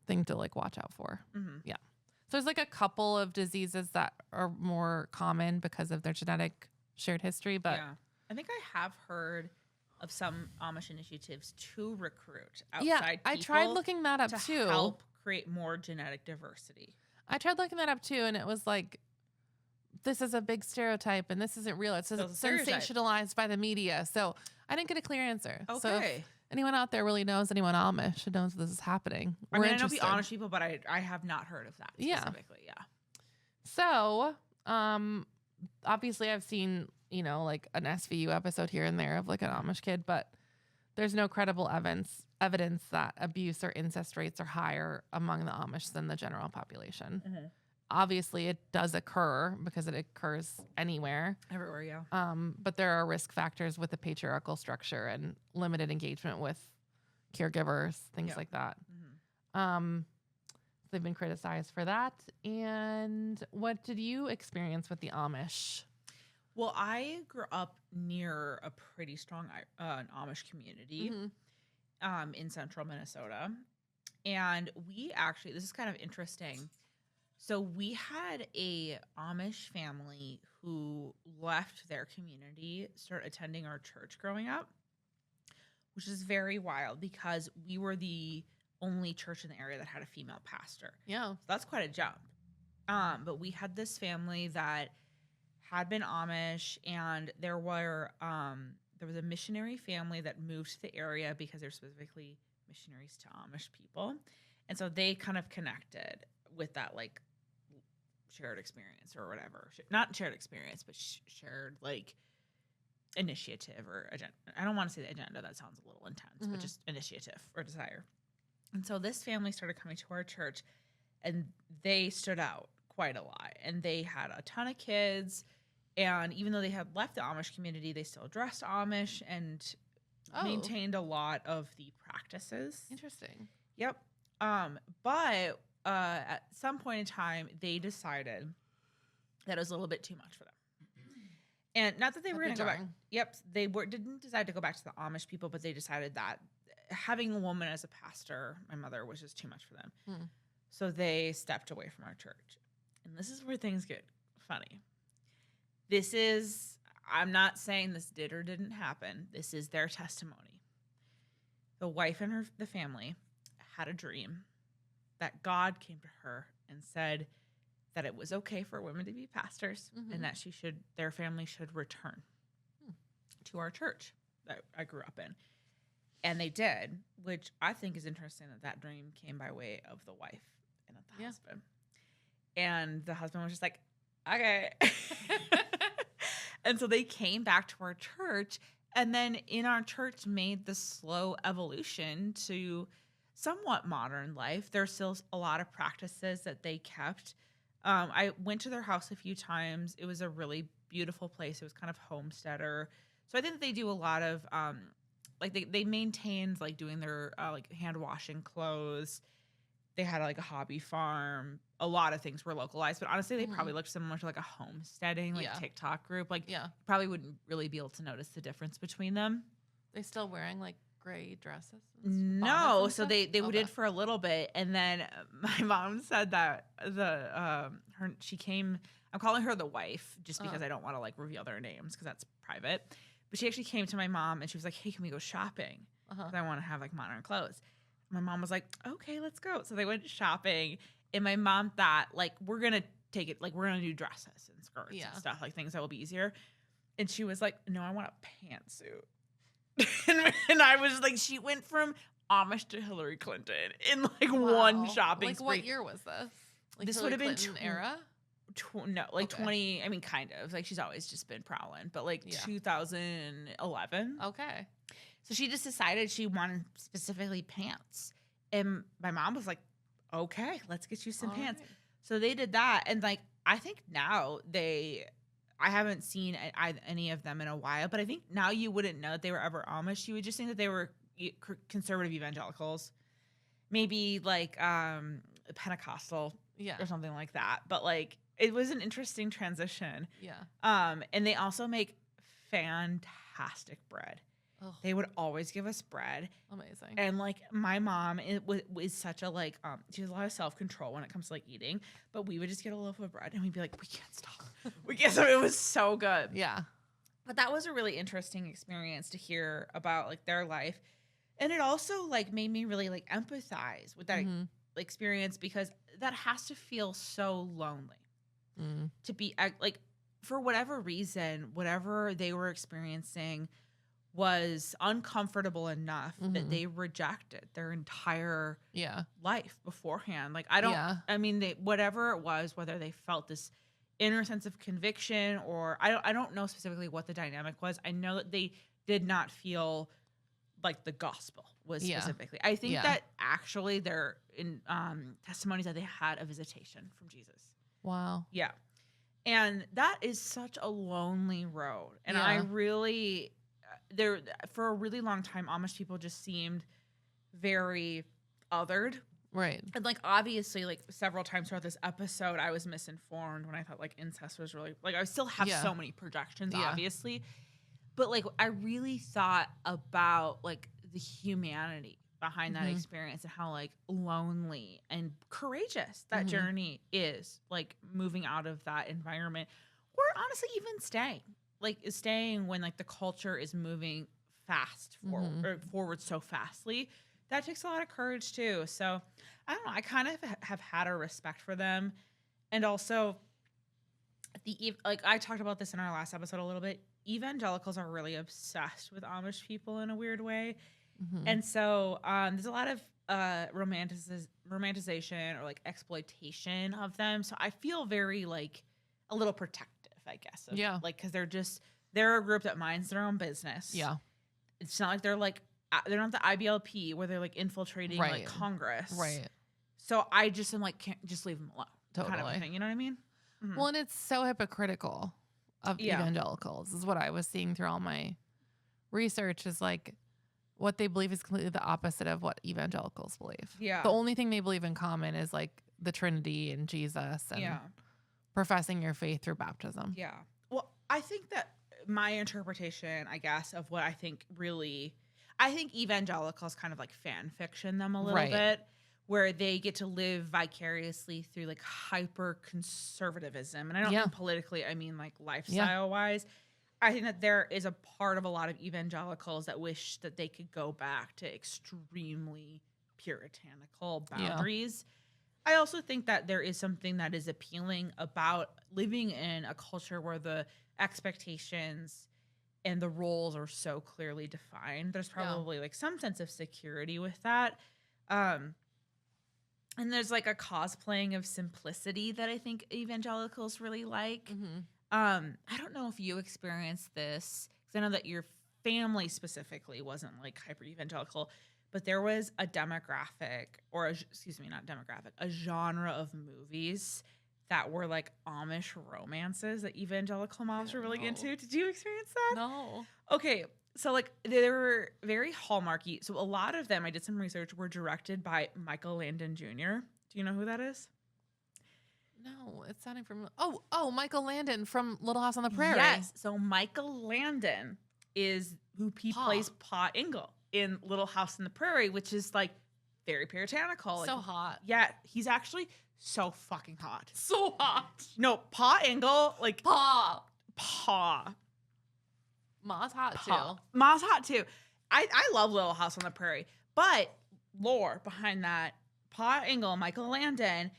thing to like watch out for. Yeah. So there's like a couple of diseases that are more common because of their genetic shared history. But I think I have heard of some Amish initiatives to recruit outside people. I tried looking that up too. To help create more genetic diversity. I tried looking that up too, and it was like, this is a big stereotype, and this isn't real. It's sensationalized by the media. So I didn't get a clear answer. Okay. So if anyone out there really knows anyone Amish who knows this is happening, I know the Amish people, but I have not heard of that specifically. Yeah. So, obviously I've seen, like an SVU episode here and there of like an Amish kid, but there's no credible evidence that abuse or incest rates are higher among the Amish than the general population. Obviously it does occur because it occurs anywhere. Everywhere, yeah. But there are risk factors with the patriarchal structure and limited engagement with caregivers, things like that. They've been criticized for that. And what did you experience with the Amish? Well, I grew up near a pretty strong Amish community in central Minnesota. And we actually, this is kind of interesting. So we had a Amish family who left their community, started attending our church growing up, which is very wild because we were the only church in the area that had a female pastor. Yeah. So that's quite a jump. But we had this family that had been Amish, and there was a missionary family that moved to the area because they're specifically missionaries to Amish people. And so they kind of connected with that like shared experience or whatever. Not shared experience, but shared like initiative or agenda. I don't want to say the agenda. That sounds a little intense, but just initiative or desire. And so this family started coming to our church, and they stood out quite a lot. And they had a ton of kids. And even though they had left the Amish community, they still dressed Amish and maintained a lot of the practices. Interesting. Yep. But at some point in time, they decided that it was a little bit too much for them. And not that they were going to go back. Yep. They didn't decide to go back to the Amish people, but they decided that having a woman as a pastor, my mother, was just too much for them. So they stepped away from our church. And this is where things get funny. I'm not saying this did or didn't happen. This is their testimony. The wife and the family had a dream that God came to her and said that it was okay for women to be pastors and that their family should return to our church that I grew up in. And they did, which I think is interesting that dream came by way of the wife and of the husband. And the husband was just like, okay. And so they came back to our church, and then in our church made the slow evolution to somewhat modern life. There's still a lot of practices that they kept. I went to their house a few times. It was a really beautiful place. It was kind of homesteader. So I think that they do a lot of they maintained like doing their like hand washing clothes. They had like a hobby farm. a lot of things were localized, but honestly, they probably looked similar to like a homesteading, like TikTok group. Like, probably wouldn't really be able to notice the difference between them. They still wearing like gray dresses? No, so they did for a little bit, and then my mom said that she came. I'm calling her the wife just because I don't want to like reveal their names because that's private. But she actually came to my mom and she was like, "Hey, can we go shopping? Because I want to have like modern clothes." My mom was like, "Okay, let's go." So they went shopping, and my mom thought like we're gonna take it, like we're gonna do dresses and skirts and stuff, like things that will be easier. And she was like, "No, I want a pantsuit." and I was like, she went from Amish to Hillary Clinton in like one shopping spree. What year was this? Like this would have been era? 20. I mean, kind of. Like she's always just been prowling, but like 2011. Okay. So she just decided she wanted specifically pants. And my mom was like, "Okay, let's get you some pants." Right. So they did that. And like, I think now I haven't seen any of them in a while, but I think now you wouldn't know that they were ever Amish. You would just think that they were conservative evangelicals, maybe like Pentecostal or something like that. But like, it was an interesting transition. Yeah. And they also make fantastic bread. Oh. They would always give us bread. Amazing. And like my mom is such a like she has a lot of self-control when it comes to like eating, but we would just get a loaf of bread and we'd be like, we can't stop. We can't stop. It was so good. Yeah. But that was a really interesting experience to hear about like their life. And it also like made me really like empathize with that experience because that has to feel so lonely to be like, for whatever reason, whatever they were experiencing was uncomfortable enough that they rejected their entire life beforehand. Like, I mean, whatever it was, whether they felt this inner sense of conviction or I don't know specifically what the dynamic was. I know that they did not feel like the gospel was specifically. I think that actually they're in testimonies that they had a visitation from Jesus. Wow. Yeah. And that is such a lonely road. And I really... there for a really long time, Amish people just seemed very othered. Right. And like, obviously, like several times throughout this episode, I was misinformed when I thought like incest was really like, I still have so many projections, obviously. But like, I really thought about like the humanity behind that experience and how like lonely and courageous that journey is, like moving out of that environment or honestly even staying when like the culture is moving fast forward so fastly. That takes a lot of courage too. So I don't know, I kind of have had a respect for them. And also like I talked about this in our last episode a little bit, evangelicals are really obsessed with Amish people in a weird way. And so there's a lot of romanticization or like exploitation of them. So I feel very like a little protective, I guess. Like, because they're a group that minds their own business. Yeah. It's not like they're not the IBLP where they're like infiltrating like Congress. Right. So I just am like, can't just leave them alone. Totally. Kind of a thing. You know what I mean? Well, and it's so hypocritical of evangelicals is what I was seeing through all my research is like what they believe is completely the opposite of what evangelicals believe. Yeah. The only thing they believe in common is like the Trinity and Jesus and professing your faith through baptism. Yeah. Well, I think that my interpretation, I guess, of what I think evangelicals kind of like fan fiction them a little bit, where they get to live vicariously through like hyper conservatism. And I don't mean politically, I mean like lifestyle wise. I think that there is a part of a lot of evangelicals that wish that they could go back to extremely puritanical boundaries. I also think that there is something that is appealing about living in a culture where the expectations and the roles are so clearly defined. There's probably like some sense of security with that. And there's like a cosplaying of simplicity that I think evangelicals really like. I don't know if you experienced this, because I know that your family specifically wasn't like hyper evangelical, but there was a demographic, or a genre of movies that were like Amish romances that evangelical moms were really into. Did you experience that? No. Okay, so like they were very Hallmarky. So a lot of them, I did some research, were directed by Michael Landon Jr. Do you know who that is? No, it's sounding familiar. Oh, Michael Landon from Little House on the Prairie. Yes. So Michael Landon is who plays Pa Ingle in Little House on the Prairie, which is like very puritanical. So like, hot. Yeah, he's actually so fucking hot. So hot. No, Pa Ingle, like Pa. Ma's hot Pa. too. Ma's hot too. I love Little House on the Prairie, but lore behind that, Pa Ingle, Michael Landon,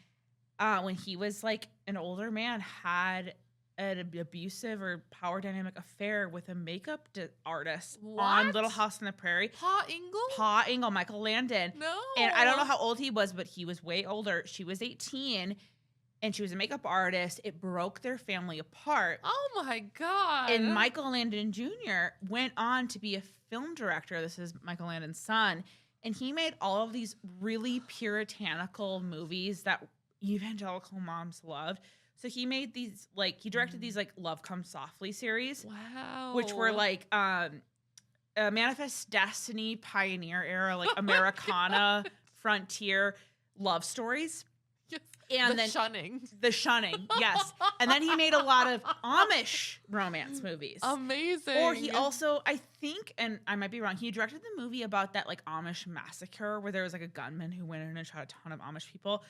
when he was like an older man, had an abusive or power dynamic affair with a makeup artist on Little House on the Prairie. Pa Ingle, Michael Landon. No. And I don't know how old he was, but he was way older. She was 18, and she was a makeup artist. It broke their family apart. Oh my God. And Michael Landon Jr. went on to be a film director. This is Michael Landon's son. And he made all of these really puritanical movies that evangelical moms loved. So he made these, like, he directed these, like, Love Comes Softly series. Wow. Which were, like, Manifest Destiny, Pioneer era, like, Americana, frontier love stories. Yes. And then Shunning. The Shunning, yes. And then he made a lot of Amish romance movies. Amazing. Or he also, I think, and I might be wrong, he directed the movie about that, like, Amish massacre where there was, like, a gunman who went in and shot a ton of Amish people.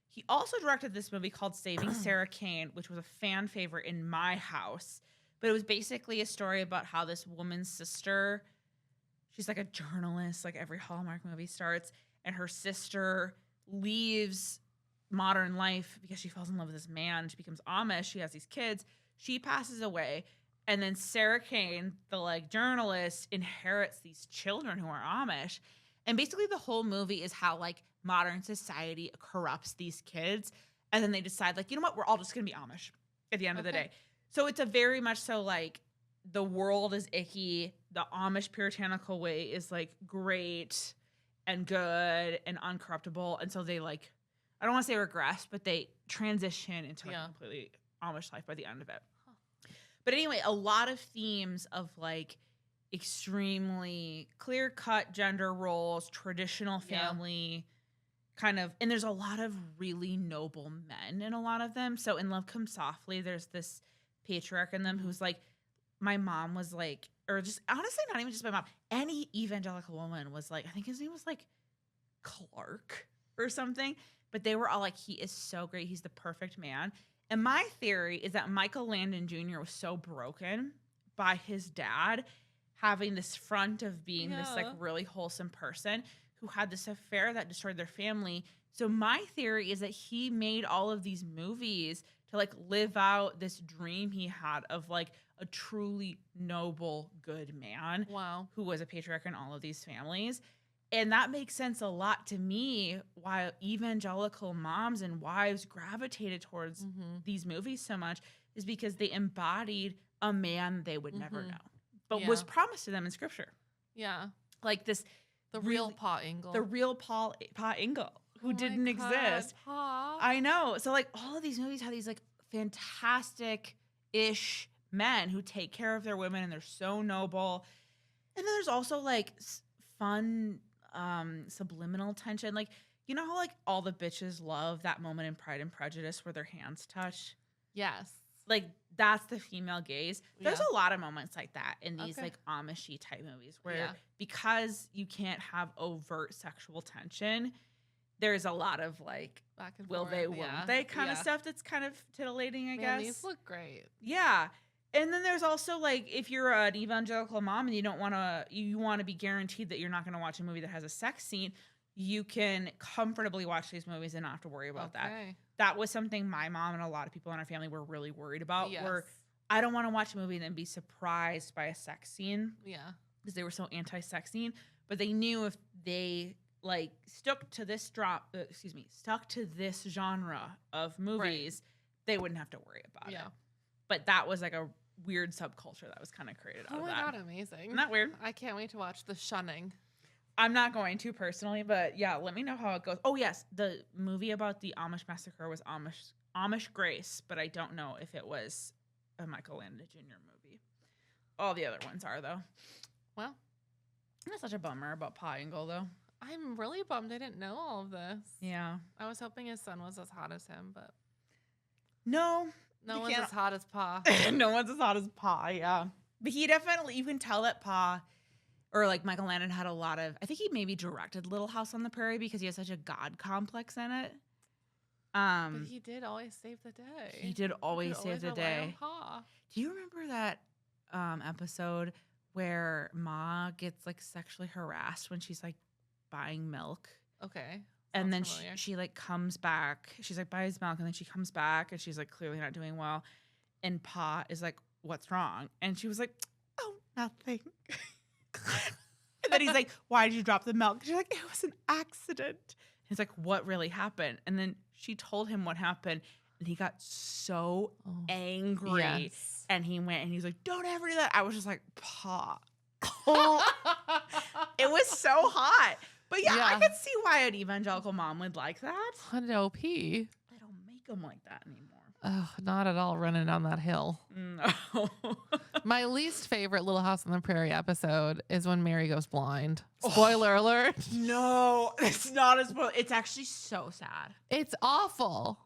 He also directed this movie called Saving Sarah Kane, which was a fan favorite in my house. But it was basically a story about how this woman's sister, she's like a journalist, like every Hallmark movie starts, and her sister leaves modern life because she falls in love with this man. She becomes Amish. She has these kids. She passes away. And then Sarah Kane, the like journalist, inherits these children who are Amish. And basically the whole movie is how like modern society corrupts these kids. And then they decide like, you know what? We're all just going to be Amish at the end of the day. So it's a very much so like the world is icky. The Amish puritanical way is like great and good and uncorruptible. And so they like, I don't want to say regress, but they transition into like a completely Amish life by the end of it. But anyway, a lot of themes of like extremely clear-cut gender roles, traditional family kind of, and there's a lot of really noble men in a lot of them. So in Love Comes Softly, there's this patriarch in them who's like, my mom was like, or just honestly, not even just my mom, any evangelical woman was like, I think his name was like Clark or something, but they were all like, he is so great. He's the perfect man. And my theory is that Michael Landon Jr. was so broken by his dad having this front of being this like really wholesome person who had this affair that destroyed their family. So my theory is that he made all of these movies to like live out this dream he had of like a truly noble, good man. Wow. Who was a patriarch in all of these families. And that makes sense a lot to me why evangelical moms and wives gravitated towards these movies so much is because they embodied a man they would never know, but was promised to them in scripture. Yeah. Like this. The real Pa Ingle. The real Pa Ingle who didn't exist. Pa. I know. So like all of these movies have these like fantastic-ish men who take care of their women and they're so noble. And then there's also like fun subliminal tension. Like, you know how like all the bitches love that moment in Pride and Prejudice where their hands touch? Yes. Like that's the female gaze. There's a lot of moments like that in these like Amishy type movies where because you can't have overt sexual tension, there's a lot of like back and will forth. they, won't they kind of stuff that's kind of titillating, I guess. These look great. Yeah. And then there's also like if you're an evangelical mom and you don't want to, you want to be guaranteed that you're not going to watch a movie that has a sex scene, you can comfortably watch these movies and not have to worry about that. That was something my mom and a lot of people in our family were really worried about. Where I don't want to watch a movie and then be surprised by a sex scene. Yeah. Because they were so anti-sex scene. But they knew if they like stuck to this genre of movies, they wouldn't have to worry about it. But that was like a weird subculture that was kind of created out of that. Oh my God, amazing. Isn't that weird? I can't wait to watch The Shunning. I'm not going to personally, but yeah, let me know how it goes. Oh yes, the movie about the Amish massacre was Amish Grace, but I don't know if it was a Michael Landon Jr. movie. All the other ones are though. Well, that's such a bummer about Pa Ingle though. I'm really bummed I didn't know all of this. Yeah. I was hoping his son was as hot as him, but No one's as hot as Pa. No one's as hot as Pa, yeah. But he definitely, you can tell that Pa, or like Michael Landon had a lot of, I think he maybe directed Little House on the Prairie because he has such a God complex in it. But he did always save the day. He did always save the day. Pa. Do you remember that episode where Ma gets like sexually harassed when she's like buying milk? Okay. And then she like comes back. She's like buys milk, and then she comes back, and she's like clearly not doing well. And Pa is like, "What's wrong?" And she was like, "Oh, nothing." And then he's like, "Why did you drop the milk?" She's like, "It was an accident." He's like, "What really happened?" And then she told him what happened, and he got so angry. Yes. And he went and he's like, "Don't ever do that." I was just like, "Pa." It was so hot. But yeah, I could see why an evangelical mom would like that. No, P. They don't make them like that anymore. Oh, not at all running down that hill. No. My least favorite Little House on the Prairie episode is when Mary goes blind. Spoiler alert. No, it's not a spoiler. It's actually so sad. It's awful.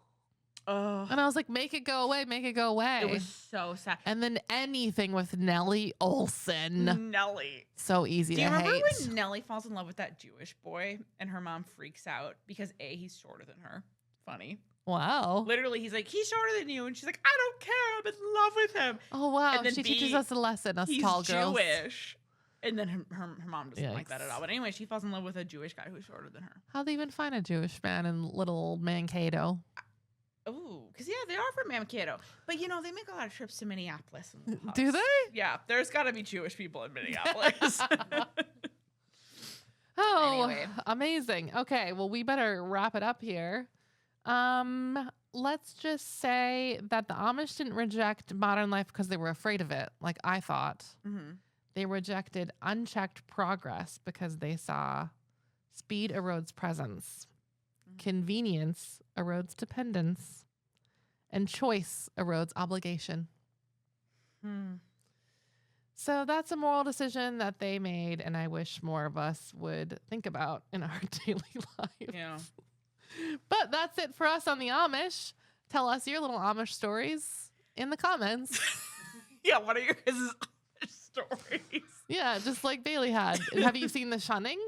And I was like, make it go away, make it go away. It was so sad. And then anything with Nellie Olson. Nellie. So easy to hate. Do you remember when Nellie falls in love with that Jewish boy and her mom freaks out because A, he's shorter than her? Funny. Wow. Literally, he's like, "He's shorter than you." And she's like, "I don't care. I'm in love with him." Oh, wow. And then She B, teaches us a lesson, us he's tall girls. Jewish. And then her mom doesn't like that Yikes. at all. But anyway, she falls in love with a Jewish guy who's shorter than her. How'd they even find a Jewish man in little Mankato? Oh, because yeah, they are from Mankato. But you know, they make a lot of trips to Minneapolis. And Do they? Yeah, there's got to be Jewish people in Minneapolis. Oh, Anyway. Amazing. Okay, well, we better wrap it up here. Let's just say that the Amish didn't reject modern life because they were afraid of it, like I thought. Mm-hmm. They rejected unchecked progress because they saw speed erodes presence, convenience erodes dependence, and choice erodes obligation. So that's a moral decision that they made, and I wish more of us would think about in our daily lives. Yeah. But that's it for us on the Amish. Tell us your little Amish stories in the comments. Yeah, what are your guys' stories? Yeah, just like Bailee had. Have you seen The Shunning?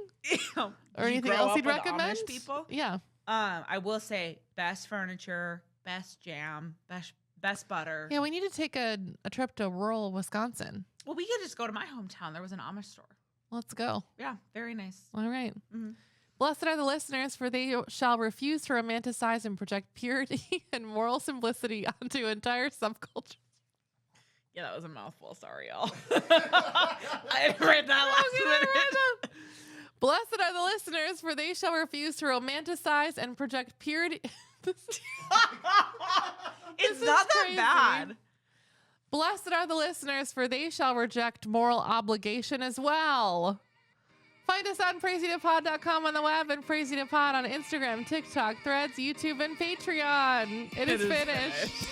Or Or anything else you'd recommend? Amish people? Yeah. I will say best furniture, best jam, best butter. Yeah, we need to take a trip to rural Wisconsin. Well, we could just go to my hometown. There was an Amish store. Let's go. Yeah, very nice. All right. Mhm. Blessed are the listeners, for they shall refuse to romanticize and project purity and moral simplicity onto entire subcultures. Yeah, that was a mouthful. Sorry, y'all. I didn't write that last minute. Blessed are the listeners, for they shall refuse to romanticize and project purity. It's This is not that crazy. bad. Blessed are the listeners, for they shall reject moral obligation as well. Find us on PraiseYouToPod.com on the web and PraiseYouToPod on Instagram, TikTok, Threads, YouTube, and Patreon. It is finished.